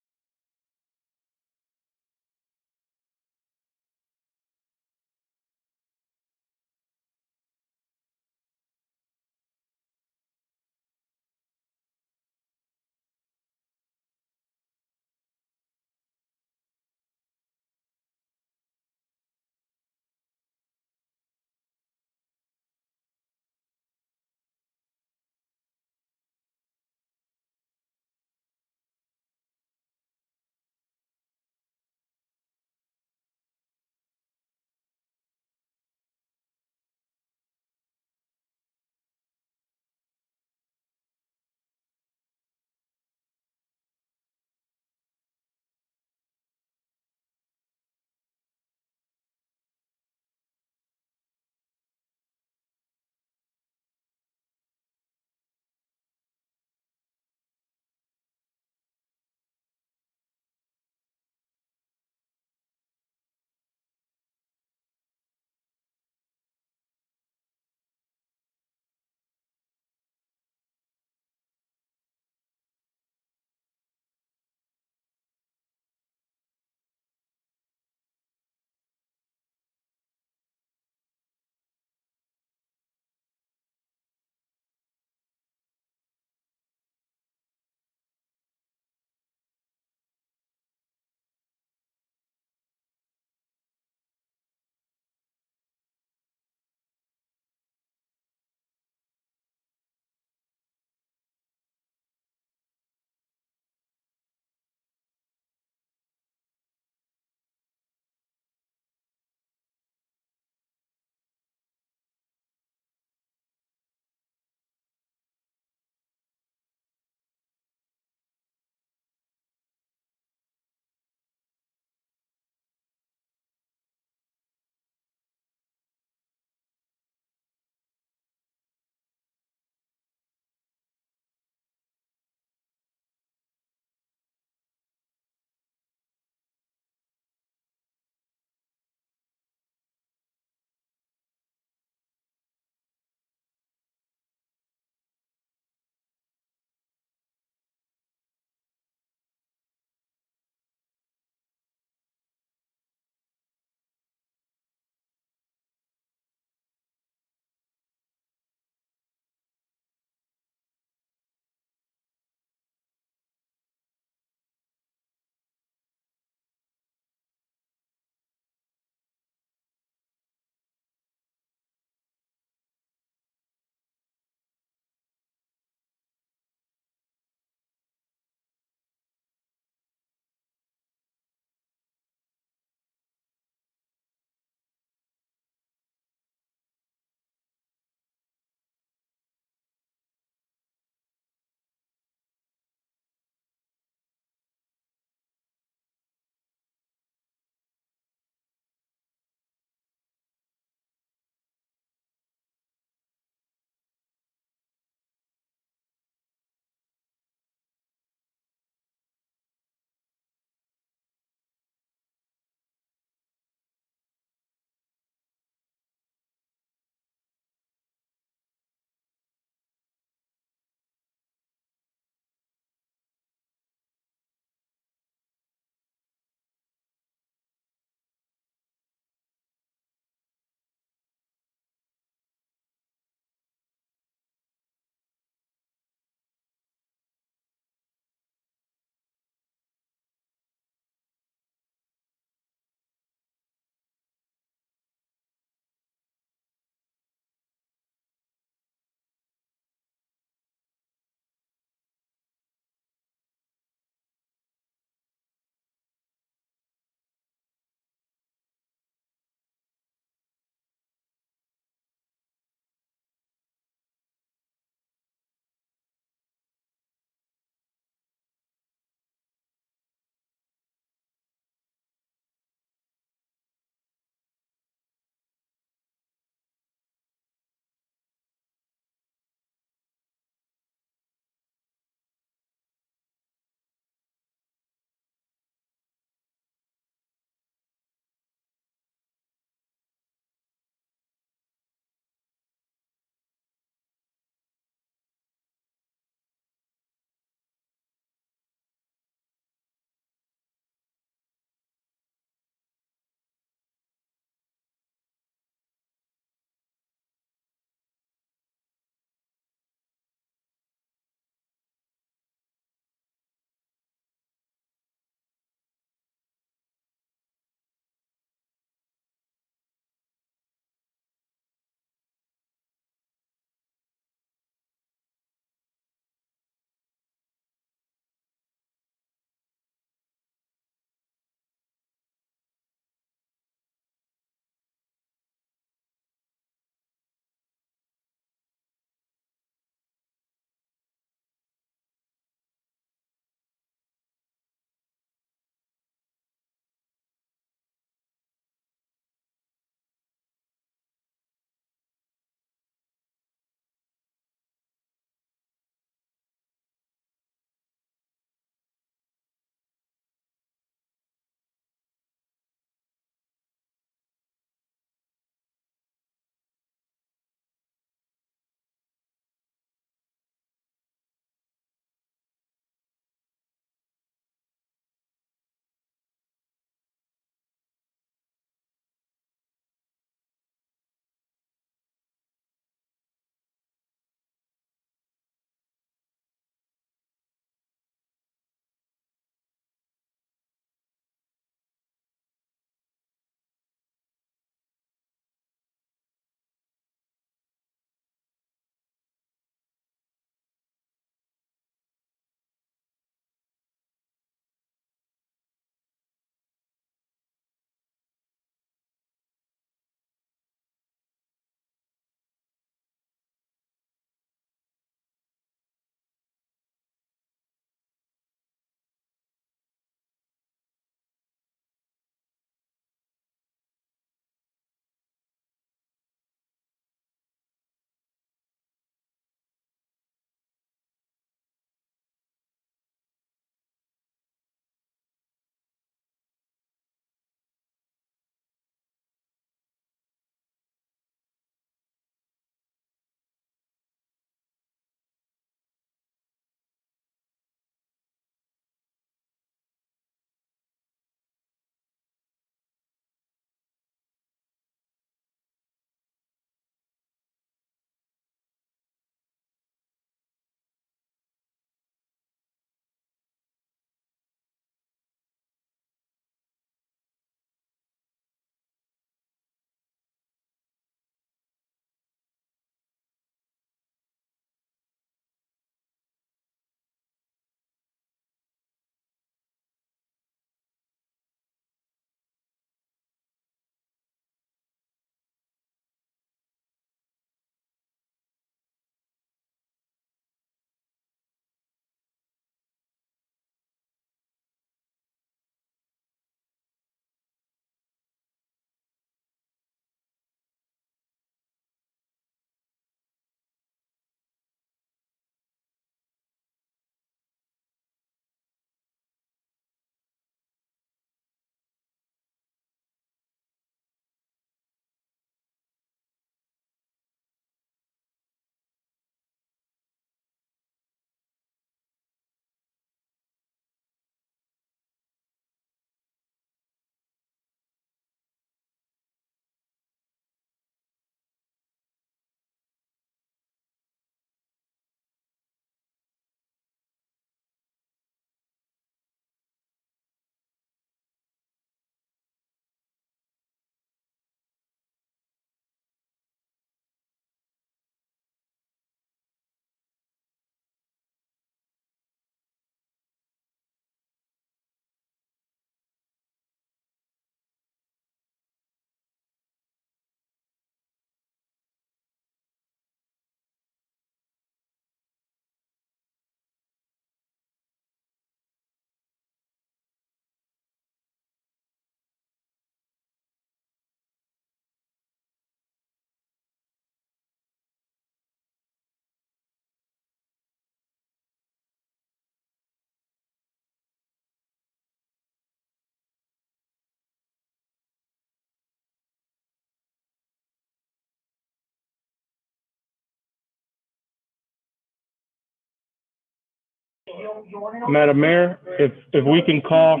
Madam Mayor, if we can call,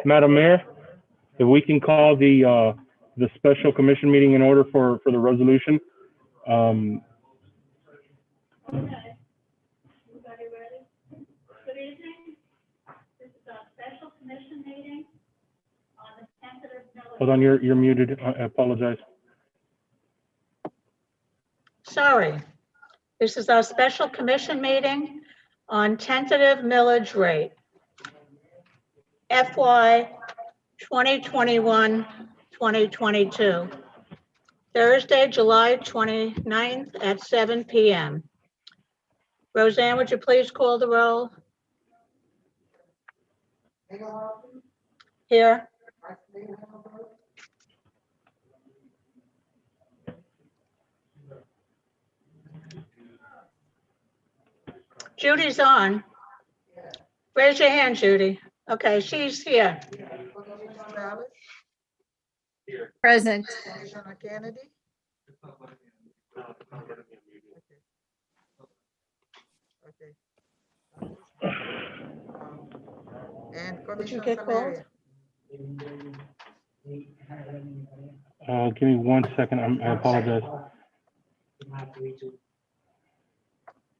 Madam Mayor, if we can call the special commission meeting in order for the resolution. Everybody ready? Good evening. This is our special commission meeting on the tentative. Hold on, you're muted. I apologize. Sorry. This is our special commission meeting on tentative millage rate. FY 2021-2022. Thursday, July 29th at 7 p.m. Roseanne, would you please call the roll? Here. Judy's on. Raise your hand, Judy. Okay, she's here. Present. Commissioner Kennedy? Okay. And Commissioner get called? Samaria? Give me 1 second. I apologize.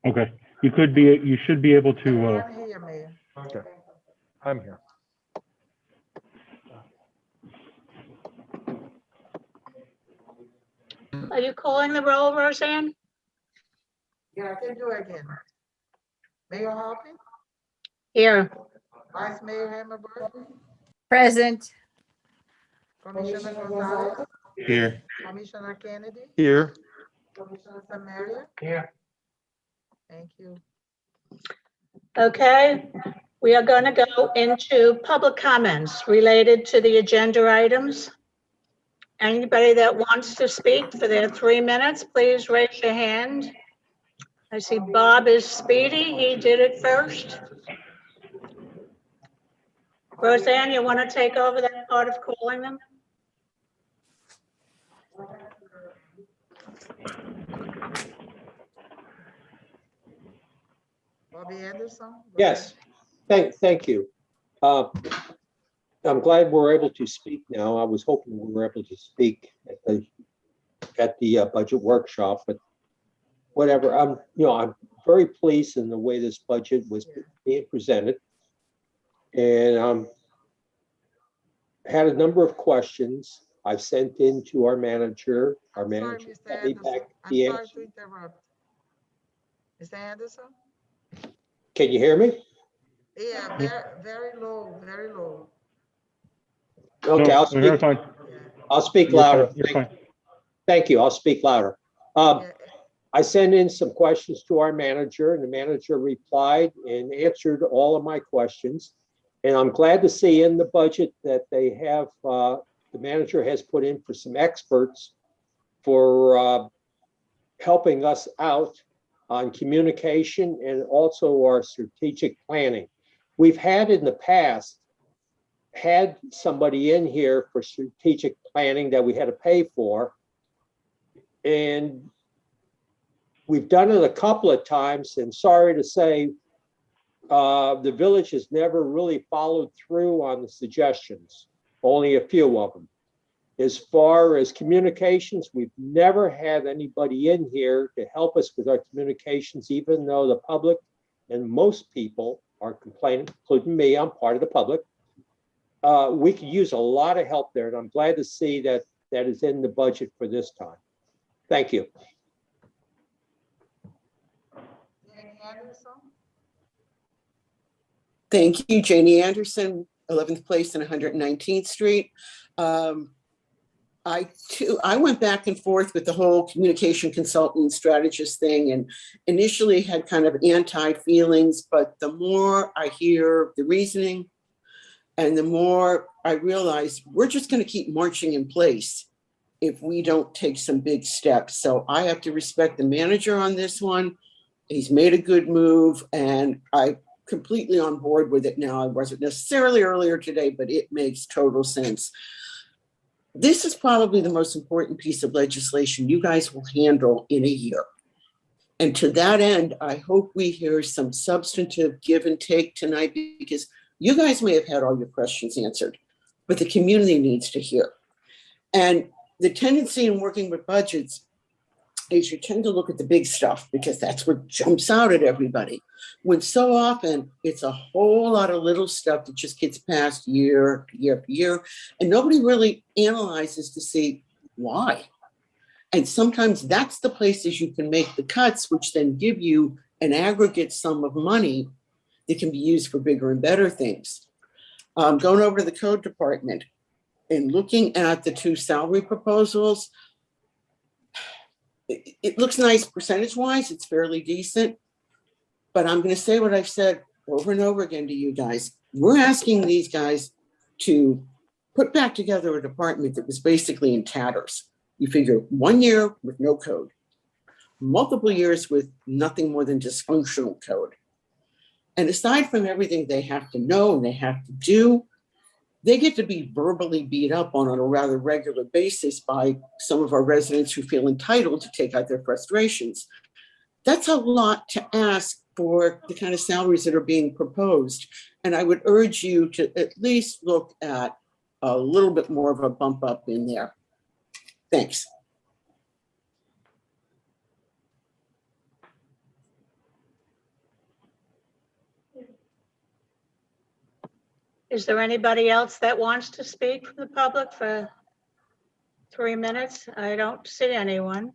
Okay, you should be able to. I'm here, Mayor. Okay, I'm here. Are you calling the roll, Roseanne? Yeah, I can do it again. Mayor Hoppy? Here. Vice Mayor Hammerberg? Present. Commissioner Gonzalez? Here. Commissioner Kennedy? Here. Commissioner Samaria? Here. Thank you. Okay, we are going to go into public comments related to the agenda items. Anybody that wants to speak for their 3 minutes, please raise your hand. I see Bob is speedy. He did it first. Roseanne, you want to take over that part of calling them? Bobby Anderson? Go Yes, thank you. I'm glad we're able to speak now. I was hoping we were able to speak at the budget workshop, but whatever. I'm very pleased in the way this budget was being presented, and had a number of questions I've sent in to our manager. Our Sorry, manager Mr. sent me Anderson. back I'm the sorry answer. to interrupt. Mr. Anderson? Can you hear me? Yeah, very low, very low. Okay, No, I'll you're speak. fine. I'll speak You're louder. fine. You're fine. Thank you. I'll speak louder. Yeah. I sent in some questions to our manager, and the manager replied and answered all of my questions. And I'm glad to see in the budget that they have, the manager has put in for some experts for helping us out on communication and also our strategic planning. We've had in the past, had somebody in here for strategic planning that we had to pay for. And we've done it a couple of times, and sorry to say, the village has never really followed through on the suggestions, only a few of them. As far as communications, we've never had anybody in here to help us with our communications, even though the public and most people are complaining, including me, I'm part of the public. We could use a lot of help there, and I'm glad to see that that is in the budget for this time. Thank you. Janie Anderson? Thank you, Janie Anderson, 11th Place and 119th Street. I went back and forth with the whole communication consultant strategist thing, and initially had kind of anti-feelings, but the more I hear the reasoning and the more I realize we're just going to keep marching in place if we don't take some big steps. So I have to respect the manager on this one. He's made a good move, and I'm completely on board with it now. I wasn't necessarily earlier today, but it makes total sense. This is probably the most important piece of legislation you guys will handle in a year. And to that end, I hope we hear some substantive give and take tonight, because you guys may have had all your questions answered, but the community needs to hear. And the tendency in working with budgets is you tend to look at the big stuff because that's what jumps out at everybody. When so often it's a whole lot of little stuff that just gets passed year after year, and nobody really analyzes to see why. And sometimes that's the places you can make the cuts, which then give you an aggregate sum of money that can be used for bigger and better things. Going over to the code department and looking at the two salary proposals, it looks nice percentage-wise, it's fairly decent, but I'm gonna say what I've said over and over again to you guys. We're asking these guys to put back together a department that was basically in tatters. You figure 1 year with no code, multiple years with nothing more than dysfunctional code. And aside from everything they have to know and they have to do, they get to be verbally beat up on a rather regular basis by some of our residents who feel entitled to take out their frustrations. That's a lot to ask for the kind of salaries that are being proposed. And I would urge you to at least look at a little bit more of a bump up in there. Thanks. Is there anybody else that wants to speak from the public for 3 minutes? I don't see anyone.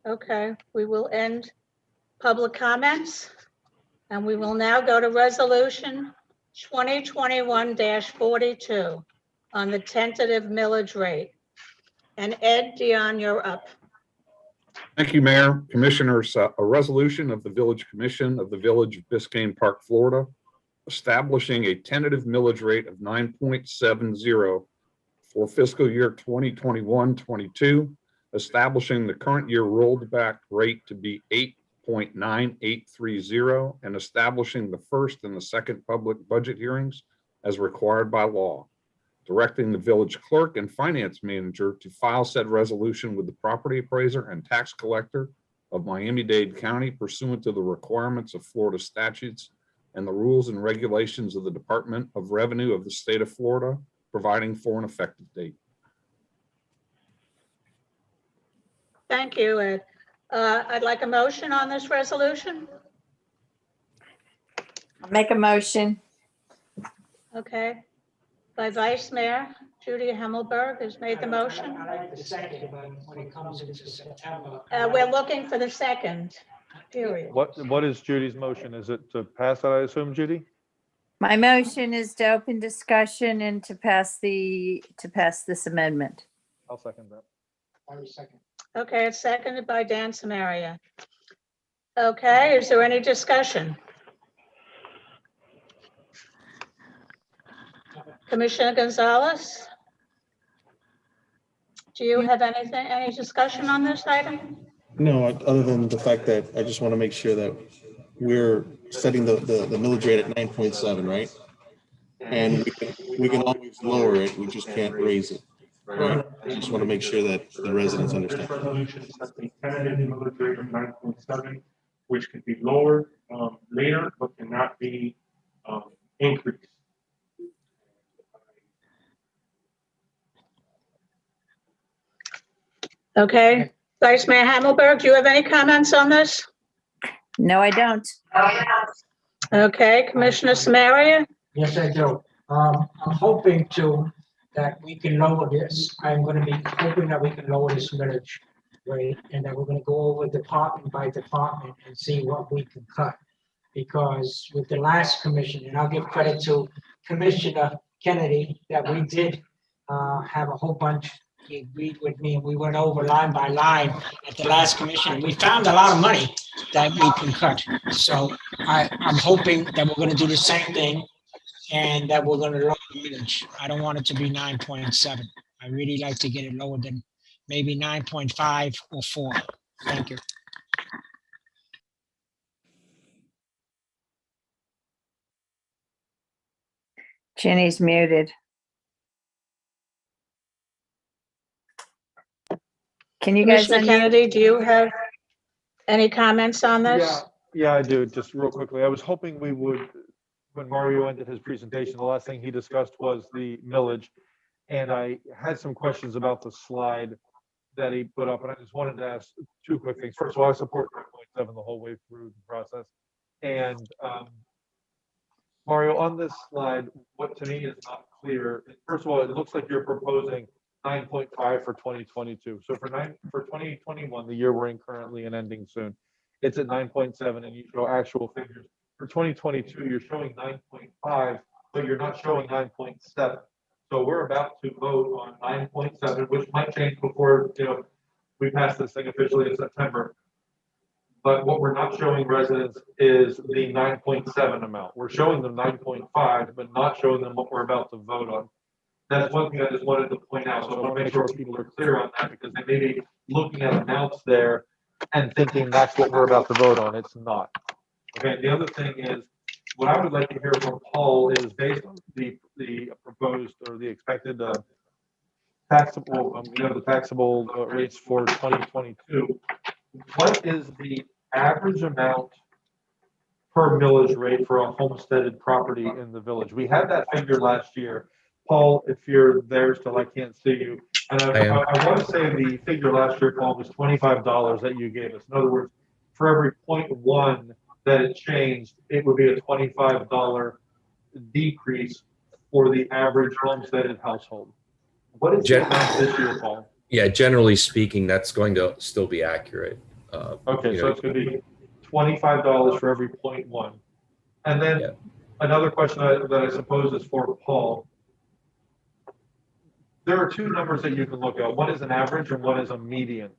Okay, we will end public comments, and we will now go to resolution 2021-42 on the tentative millage rate. And Ed Dion, you're up. Thank you, Mayor. Commissioners, a resolution of the Village Commission of the Village of Biscayne Park, Florida, establishing a tentative millage rate of 9.70 for fiscal year 2021-22, establishing the current year rolled back rate to be 8.9830, and establishing the first and the second public budget hearings as required by law. Directing the village clerk and finance manager to file said resolution with the property appraiser and tax collector of Miami-Dade County pursuant to the requirements of Florida statutes and the rules and regulations of the Department of Revenue of the state of Florida, providing for an effective date. Thank you, Ed. I'd like a motion on this resolution. I'll make a motion. Okay. By Vice Mayor Judy Himmelberg has made the motion. I like the second, but when it comes into September. We're looking for the second, period. What is Judy's motion? Is it to pass that, I assume, Judy? My motion is to open discussion and to pass this amendment. I'll second that. Very second. Okay, it's seconded by Dan Samaria. Okay, is there any discussion? Commissioner Gonzalez? Do you have any discussion on this item? No, other than the fact that I just want to make sure that we're setting the millage rate at 9.7, right? And we can always lower it, we just can't raise it. Right. I just want to make sure that the residents understand. This resolution sets a tentative millage rate of 9.7, which can be lowered later, but cannot be increased. Okay, Vice Mayor Hammelberg, do you have any comments on this? No, I don't. Okay, Commissioner Samaria? Yes, I do. I'm hoping that we can lower this. I'm gonna be hoping that we can lower this millage rate, and that we're gonna go over department by department and see what we can cut. Because with the last commission, and I'll give credit to Commissioner Kennedy, that we did have a whole bunch. He agreed with me, and we went over line by line at the last commission. We found a lot of money that we can cut. So I'm hoping that we're gonna do the same thing, and that we're gonna lower the millage. I don't want it to be 9.7. I really like to get it lower than maybe 9.5 or 4. Thank you. Ginny's muted. Can you guys Commissioner unmute? Kennedy, do you have any comments on this? Yeah, I do. Just real quickly. I was hoping we would, when Mario ended his presentation, the last thing he discussed was the millage. And I had some questions about the slide that he put up, and I just wanted to ask two quick things. First of all, I support 9.7 the whole way through the process. And Mario, on this slide, what to me is not clear, first of all, it looks like you're proposing 9.5 for 2022. So for 2021, the year we're in currently and ending soon, it's at 9.7, and you show actual figures. For 2022, you're showing 9.5, but you're not showing 9.7. So we're about to vote on 9.7, which might change before, we pass this thing officially in September. But what we're not showing residents is the 9.7 amount. We're showing them 9.5, but not showing them what we're about to vote on. That's one thing I just wanted to point out. So I want to make sure people are clear on that, because they may be looking at amounts there and thinking that's what we're about to vote on. It's not. Okay, the other thing is, what I would like to hear from Paul is, based on the proposed or the expected taxable, the taxable rates for 2022, what is the average amount per millage rate for a homesteaded property in the village? We had that figure last year. Paul, if you're there still, I can't see you. And I want to say the figure last year, Paul, was $25 that you gave us. In other words, for every 0.1 that it changed, it would be a $25 decrease for the average homesteaded household. What is the amount this year, Paul? Yeah, generally speaking, that's going to still be accurate. Okay, so it's going to be $25 for every 0.1. And then another question that I suppose is for Paul. There are two numbers that you can look at. One is an average and one is a median.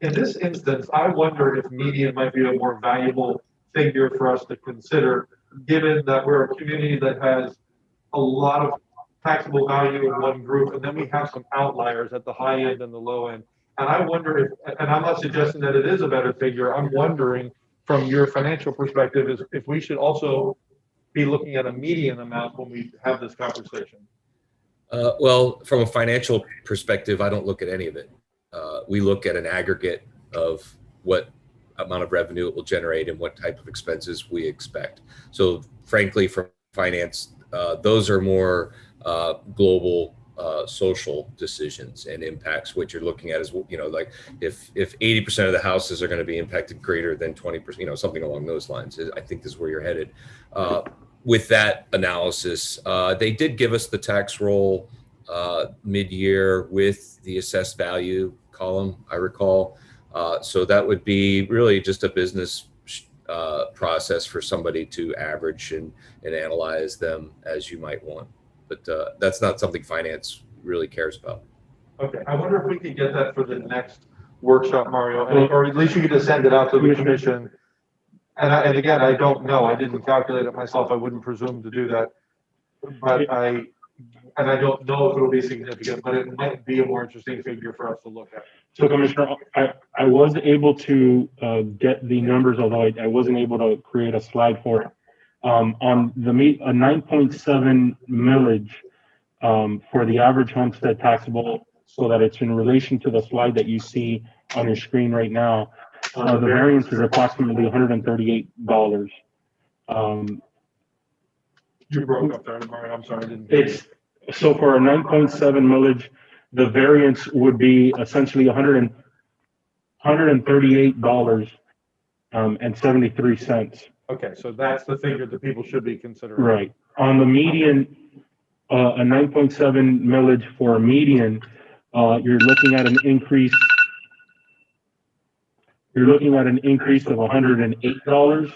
In this instance, I wonder if median might be a more valuable figure for us to consider, given that we're a community that has a lot of taxable value in one group, and then we have some outliers at the high end and the low end. And I wonder if, and I'm not suggesting that it is a better figure, I'm wondering from your financial perspective is if we should also be looking at a median amount when we have this conversation. Well, from a financial perspective, I don't look at any of it. We look at an aggregate of what amount of revenue it will generate and what type of expenses we expect. So frankly, from finance, those are more global social decisions and impacts. What you're looking at is, like if 80% of the houses are going to be impacted greater than 20%, something along those lines, I think is where you're headed. With that analysis, they did give us the tax roll mid-year with the assessed value column, I recall. So that would be really just a business process for somebody to average and analyze them as you might want. But that's not something finance really cares about. Okay, I wonder if we could get that for the next workshop, Mario, or at least you could just send it out to the commission. And again, I don't know. I didn't calculate it myself. I wouldn't presume to do that. But I don't know if it'll be significant, but it might be a more interesting figure for us to look at. So Commissioner, I was able to get the numbers, although I wasn't able to create a slide for it. On the a 9.7 millage for the average homestead taxable, so that it's in relation to the slide that you see on your screen right now. The variance is approximately $138. You broke up there, Mario. I'm sorry, I didn't. It's so for a 9.7 millage, the variance would be essentially $138 and 73 cents. Okay, so that's the figure that people should be considering. Right. On the median, a 9.7 millage for a median, you're looking at an increase. You're looking at an increase of $108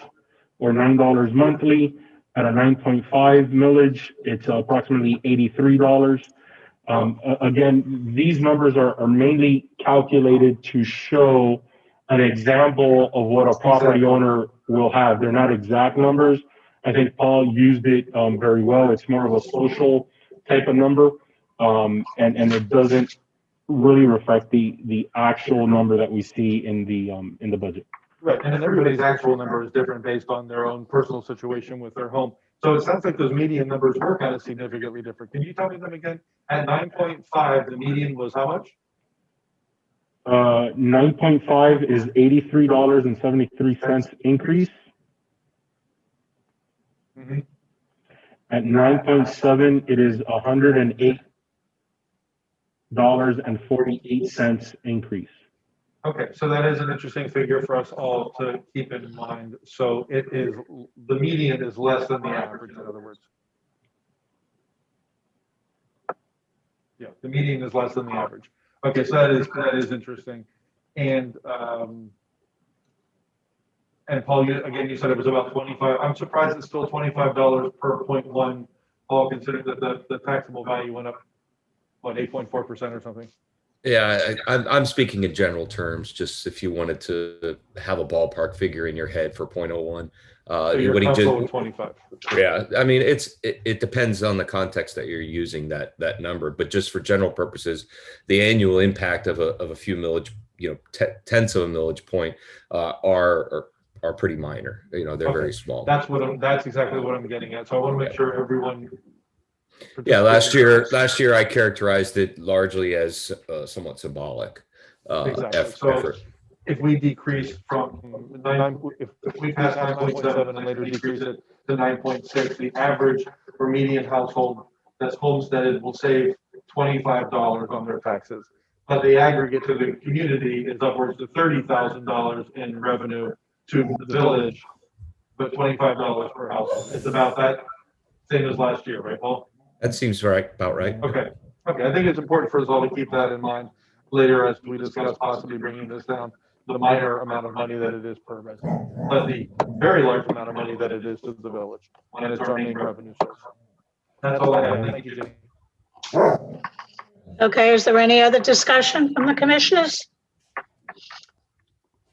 or $9 monthly. At a 9.5 millage, it's approximately $83. Again, these numbers are mainly calculated to show an example of what a property owner will have. They're not exact numbers. I think Paul used it very well. It's more of a social type of number, and it doesn't really reflect the actual number that we see in the budget. Right, and then everybody's actual number is different based on their own personal situation with their home. So it sounds like those median numbers were kind of significantly different. Can you tell me them again? At 9.5, the median was how much? 9.5 is $83.73 increase. Mhm. At 9.7, it is $108.48 increase. Okay, so that is an interesting figure for us all to keep in mind. So it is, the median is less than the average, in other words. Yeah, the median is less than the average. Okay, so that is interesting. And Paul, you said it was about 25. I'm surprised it's still $25 per 0.1, Paul, considering that the taxable value went up, what, 8.4% or something? Yeah, I'm speaking in general terms, just if you wanted to have a ballpark figure in your head for 0.01. So you're what he comfortable just, with 25? yeah, I mean, it depends on the context that you're using that number, but just for general purposes, the annual impact of a few millage, tenths of a millage point are pretty minor. They're Okay. very small. That's exactly what I'm getting at. So I want to make sure everyone. Yeah, last year I characterized it largely as somewhat symbolic. Exactly. So if we decrease from if we pass 9.7 and later decrease it to 9.6, the average or median household that's homesteaded will save $25 on their taxes. But the aggregate to the community is upwards of $30,000 in revenue to the village, but $25 per household. It's about that same as last year, right, Paul? That seems about right. Okay. I think it's important for us all to keep that in mind later as we discuss possibly bringing this down, the minor amount of money that it is per resident, but the very large amount of money that it is to the village, and it's our main revenue source. That's all I have. Thank you, Jimmy. Okay, is there any other discussion from the commissioners?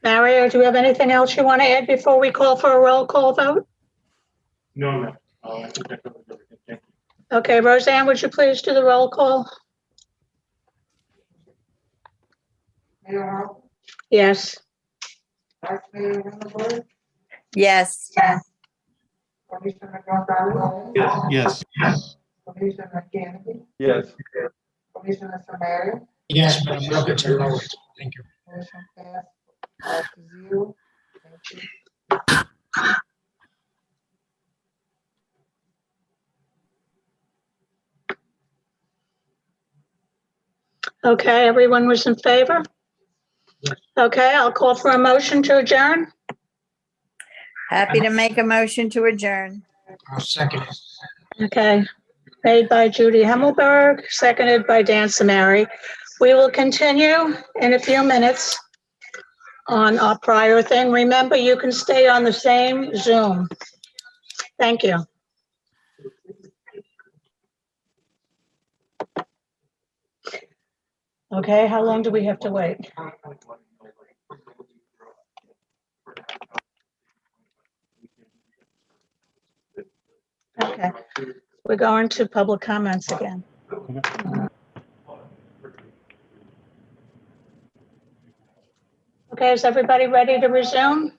Mario, do you have anything else you want to add before we call for a roll call vote? No, no. I think that covers everything. Thank you. Okay, Roseanne, would you please do the roll call? Mayor Hall, Yes. Vice Mayor Winterbourg, Yes. Commissioner Gonzalez. Yes. Commissioner Kennedy, Yes. Commissioner Samari, Yes, but I'm looking to lower it. Thank you. motion passed 5-0. Thank you. Okay, everyone was in favor? Okay, I'll call for a motion to adjourn. Happy to make a motion to adjourn. I'll second it. Okay, made by Judy Himmelberg, seconded by Dan Samari. We will continue in a few minutes on our prior thing. Remember, you can stay on the same Zoom. Thank you. Okay, how long do we have to wait? Okay, we're going to public comments again. Okay, is everybody ready to resume?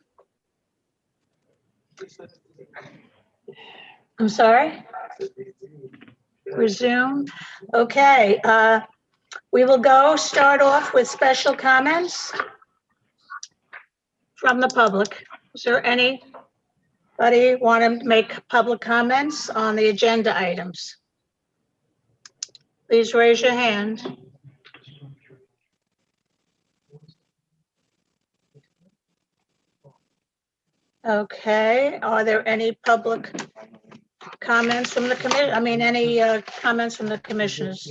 I'm sorry? Resume? Okay, we will start off with special comments from the public. Is there anybody want to make public comments on the agenda items? Please raise your hand. Okay, are there any public comments from the committee? I mean, any comments from the commissioners?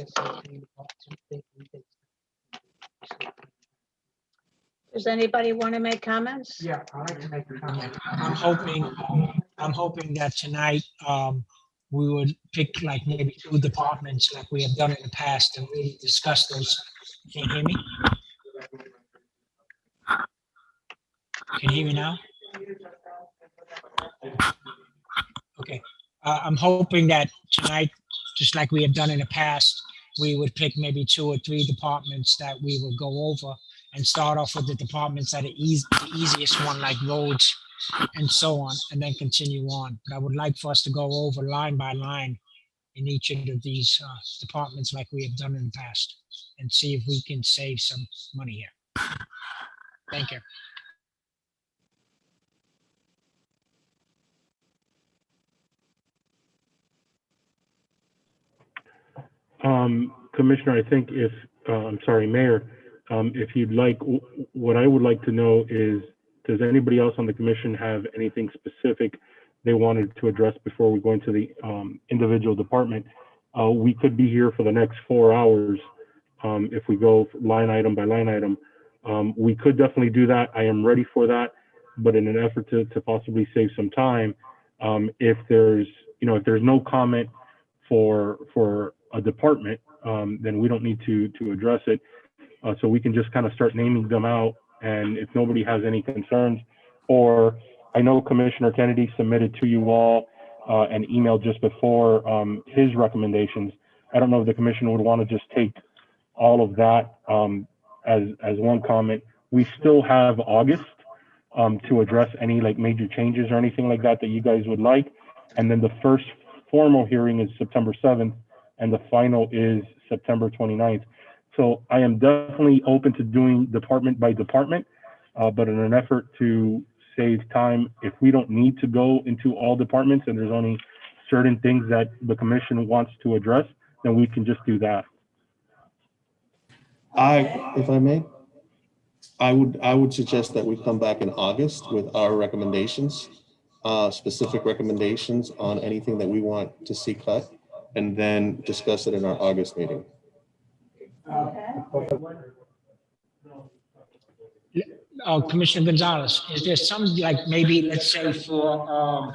Does anybody want to make comments? Yeah, I'd like to make a comment. I'm hoping that tonight, we would pick like maybe 2 departments like we have done in the past and really discuss those. Can you hear me? Can you hear me now? Okay, I'm hoping that tonight, just like we have done in the past, we would pick maybe 2 or 3 departments that we will go over and start off with the departments that are the easiest one, like roads and so on, and then continue on. But I would like for us to go over line by line in each of these departments like we have done in the past and see if we can save some money here. Thank you. Commissioner, I think if, I'm sorry, Mayor, if you'd like, what I would like to know is, does anybody else on the commission have anything specific they wanted to address before we go into the individual department? We could be here for the next 4 hours if we go line item by line item. We could definitely do that. I am ready for that. But in an effort to possibly save some time, if there's no comment for a department, then we don't need to address it. So we can just kind of start naming them out. And if nobody has any concerns, or I know Commissioner Kennedy submitted to you all an email just before his recommendations. I don't know if the commission would want to just take all of that as one comment. We still have August to address any like major changes or anything like that you guys would like. And then the first formal hearing is September 7th, and the final is September 29th. So I am definitely open to doing department by department, but in an effort to save time, if we don't need to go into all departments and there's only certain things that the commission wants to address, then we can just do that. If I may, I would suggest that we come back in August with our recommendations, specific recommendations on anything that we want to see cut, and then discuss it in our August meeting. Commissioner Gonzalez, is there some, like maybe, let's say for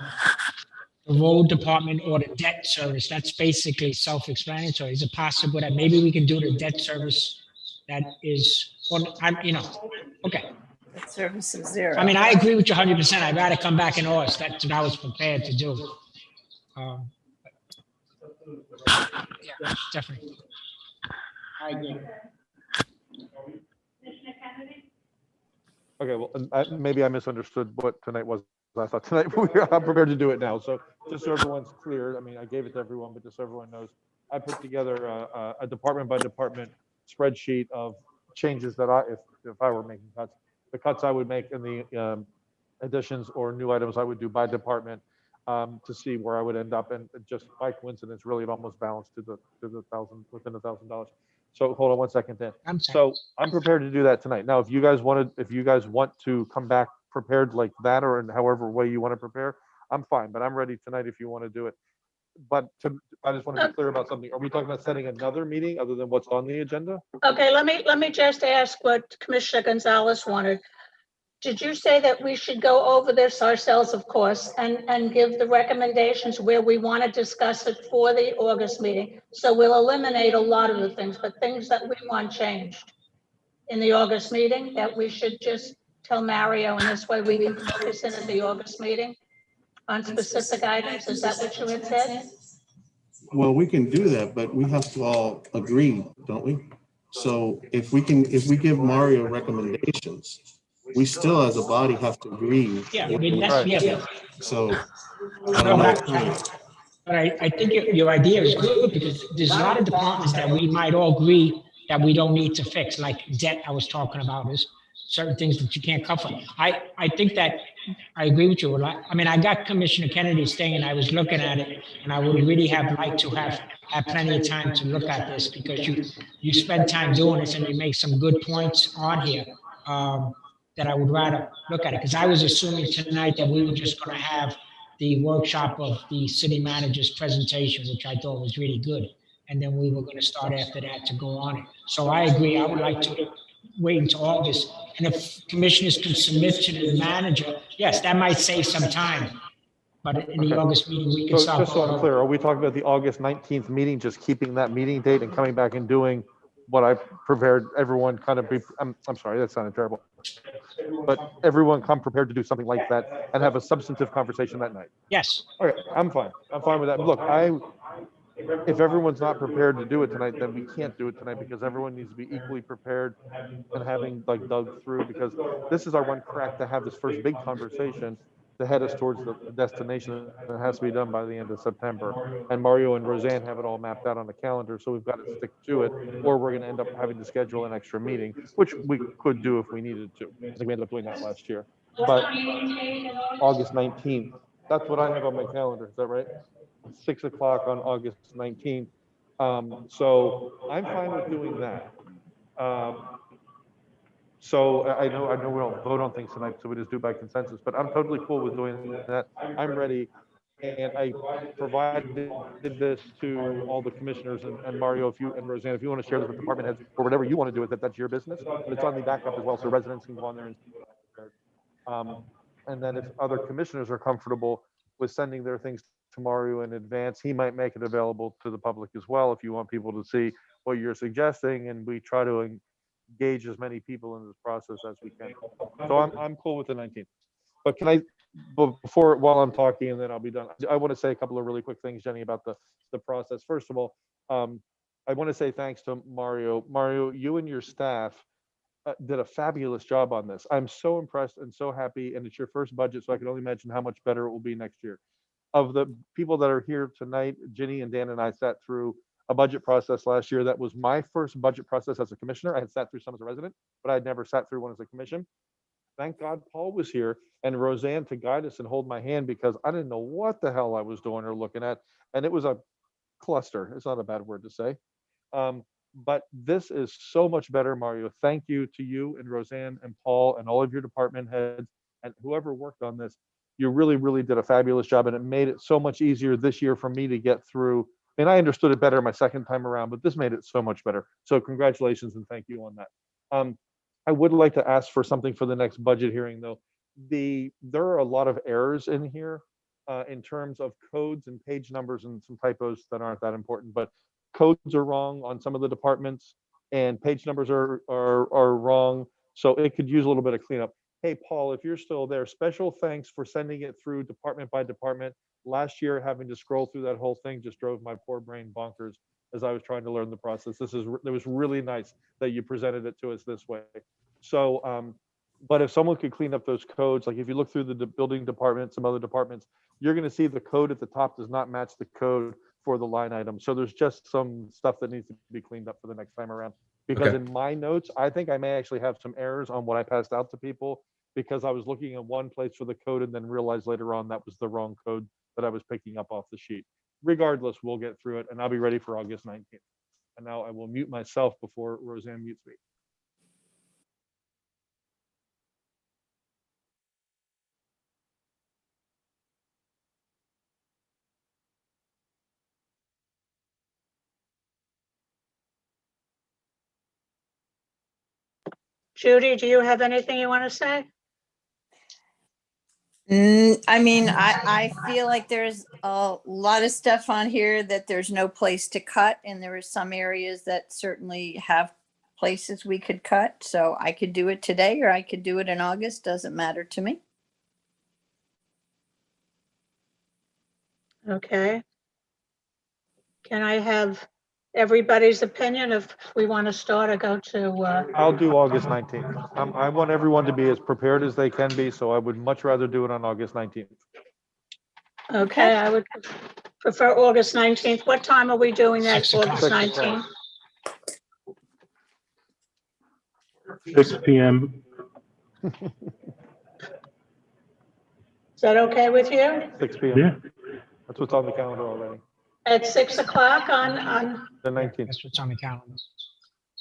the road department or the debt service, that's basically self-explanatory. Is it possible that maybe we can do the debt service that is, okay. That service is zero. I mean, I agree with you 100%. I'd rather come back in August. That's what I was prepared to do. Yeah, definitely. I agree. Okay, well, maybe I misunderstood what tonight was. I thought tonight I'm prepared to do it now. So just so everyone's clear, I mean, I gave it to everyone, but just so everyone knows, I put together a department by department spreadsheet of changes that if I were making cuts, the cuts I would make in the additions or new items I would do by department to see where I would end up. And just by coincidence, really it almost balanced to the thousand, within $1,000. So hold on one second, Dan. So I'm prepared to do that tonight. Now, if you guys want to come back prepared like that, or in however way you want to prepare, I'm fine, but I'm ready tonight if you want to do it. But I just want to be clear about something. Are we talking about setting another meeting other than what's on the agenda? Okay, let me just ask what Commissioner Gonzalez wanted. Did you say that we should go over this ourselves, of course, and give the recommendations where we want to discuss it for the August meeting? So we'll eliminate a lot of the things, but things that we want changed in the August meeting that we should just tell Mario, and this way we can focus in at the August meeting on specific items. Is that what you had said? Well, we can do that, but we have to all agree, don't we? So if we give Mario recommendations, we still as a body have to agree. Yeah, I mean, that's, yeah. So. But I think your idea is good, because there's a lot of departments that we might all agree that we don't need to fix, like debt I was talking about, is certain things that you can't cover. I think that I agree with you a lot. I mean, I got Commissioner Kennedy's thing and I was looking at it, and I would really have liked to have plenty of time to look at this, because you spend time doing this and you make some good points on here that I would rather look at it. Because I was assuming tonight that we were just going to have the workshop of the city manager's presentation, which I thought was really good. And then we were going to start after that to go on it. So I agree. I would like to wait until August. And if commissioners can submit to the manager, yes, that might save some time. But in the August meeting, we can So start. just so I'm clear, are we talking about the August 19th meeting, just keeping that meeting date and coming back and doing what I prepared everyone kind of be, I'm sorry, that sounded terrible. But everyone come prepared to do something like that and have a substantive conversation that night? Yes. Okay, I'm fine. I'm fine with that. Look, if everyone's not prepared to do it tonight, then we can't do it tonight, because everyone needs to be equally prepared and having like dug through, because this is our one crack to have this first big conversation to head us towards the destination that has to be done by the end of September. And Mario and Roseanne have it all mapped out on the calendar, so we've got to stick to it, or we're going to end up having to schedule an extra meeting, which we could do if we needed to. I think we ended up doing that last year. But August 19th, that's what I have on my calendar. Is that right? 6 o'clock on August 19th. So I'm fine with doing that. So I know we don't vote on things tonight, so we just do by consensus, but I'm totally cool with doing that. I'm ready. And I provided this to all the commissioners and Mario, if you and Roseanne, if you want to share this with department heads or whatever you want to do with it, that's your business. But it's on the backup as well, so residents can go on there and then if other commissioners are comfortable with sending their things to Mario in advance, he might make it available to the public as well if you want people to see what you're suggesting, and we try to engage as many people in this process as we can. So I'm cool with the 19th. But can I, while I'm talking and then I'll be done, I want to say a couple of really quick things, Jenny, about the process. First of all, I want to say thanks to Mario. Mario, you and your staff did a fabulous job on this. I'm so impressed and so happy, and it's your first budget, so I can only imagine how much better it will be next year. Of the people that are here tonight, Ginny and Dan and I sat through a budget process last year. That was my first budget process as a commissioner. I had sat through some as a resident, but I'd never sat through one as a commission. Thank God Paul was here and Roseanne to guide us and hold my hand, because I didn't know what the hell I was doing or looking at. And it was a cluster. It's not a bad word to say. But this is so much better, Mario. Thank you to you and Roseanne and Paul and all of your department heads and whoever worked on this. You really, really did a fabulous job, and it made it so much easier this year for me to get through. And I understood it better my second time around, but this made it so much better. So congratulations and thank you on that. I would like to ask for something for the next budget hearing, though. There are a lot of errors in here in terms of codes and page numbers and some typos that aren't that important, but codes are wrong on some of the departments and page numbers are wrong. So it could use a little bit of cleanup. Hey, Paul, if you're still there, special thanks for sending it through department by department. Last year, having to scroll through that whole thing just drove my poor brain bonkers as I was trying to learn the process. It was really nice that you presented it to us this way. So, but if someone could clean up those codes, like if you look through the building department, some other departments, you're going to see the code at the top does not match the code for the line item. So there's just some stuff that needs to be cleaned up for the next time around. Because Okay. in my notes, I think I may actually have some errors on what I passed out to people, because I was looking at one place for the code and then realized later on that was the wrong code that I was picking up off the sheet. Regardless, we'll get through it and I'll be ready for August 19th. And now I will mute myself before Roseanne mutes me. Judy, do you have anything you want to say? I mean, I feel like there's a lot of stuff on here that there's no place to cut, and there are some areas that certainly have places we could cut. So I could do it today or I could do it in August, doesn't matter to me. Okay. Can I have everybody's opinion if we want to start or go to, I'll do August 19th. I want everyone to be as prepared as they can be, so I would much rather do it on August 19th. okay, I would prefer August 19th. What time are we doing that, 6 o'clock. August 6 19th? o'clock. 6 p.m. Is that okay with you? 6 p.m. Yeah. That's what's on the calendar already. At 6 o'clock on, The 19th. That's what's on the calendar.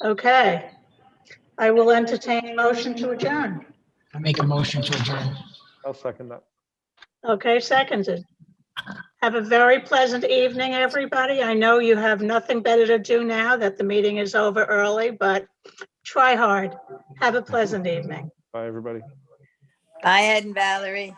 okay. I will entertain a motion to adjourn. I make a motion to adjourn. I'll second that. Okay, seconded. Have a very pleasant evening, everybody. I know you have nothing better to do now that the meeting is over early, but try hard. Have a pleasant evening. Bye, everybody. Bye, Ed and Valerie.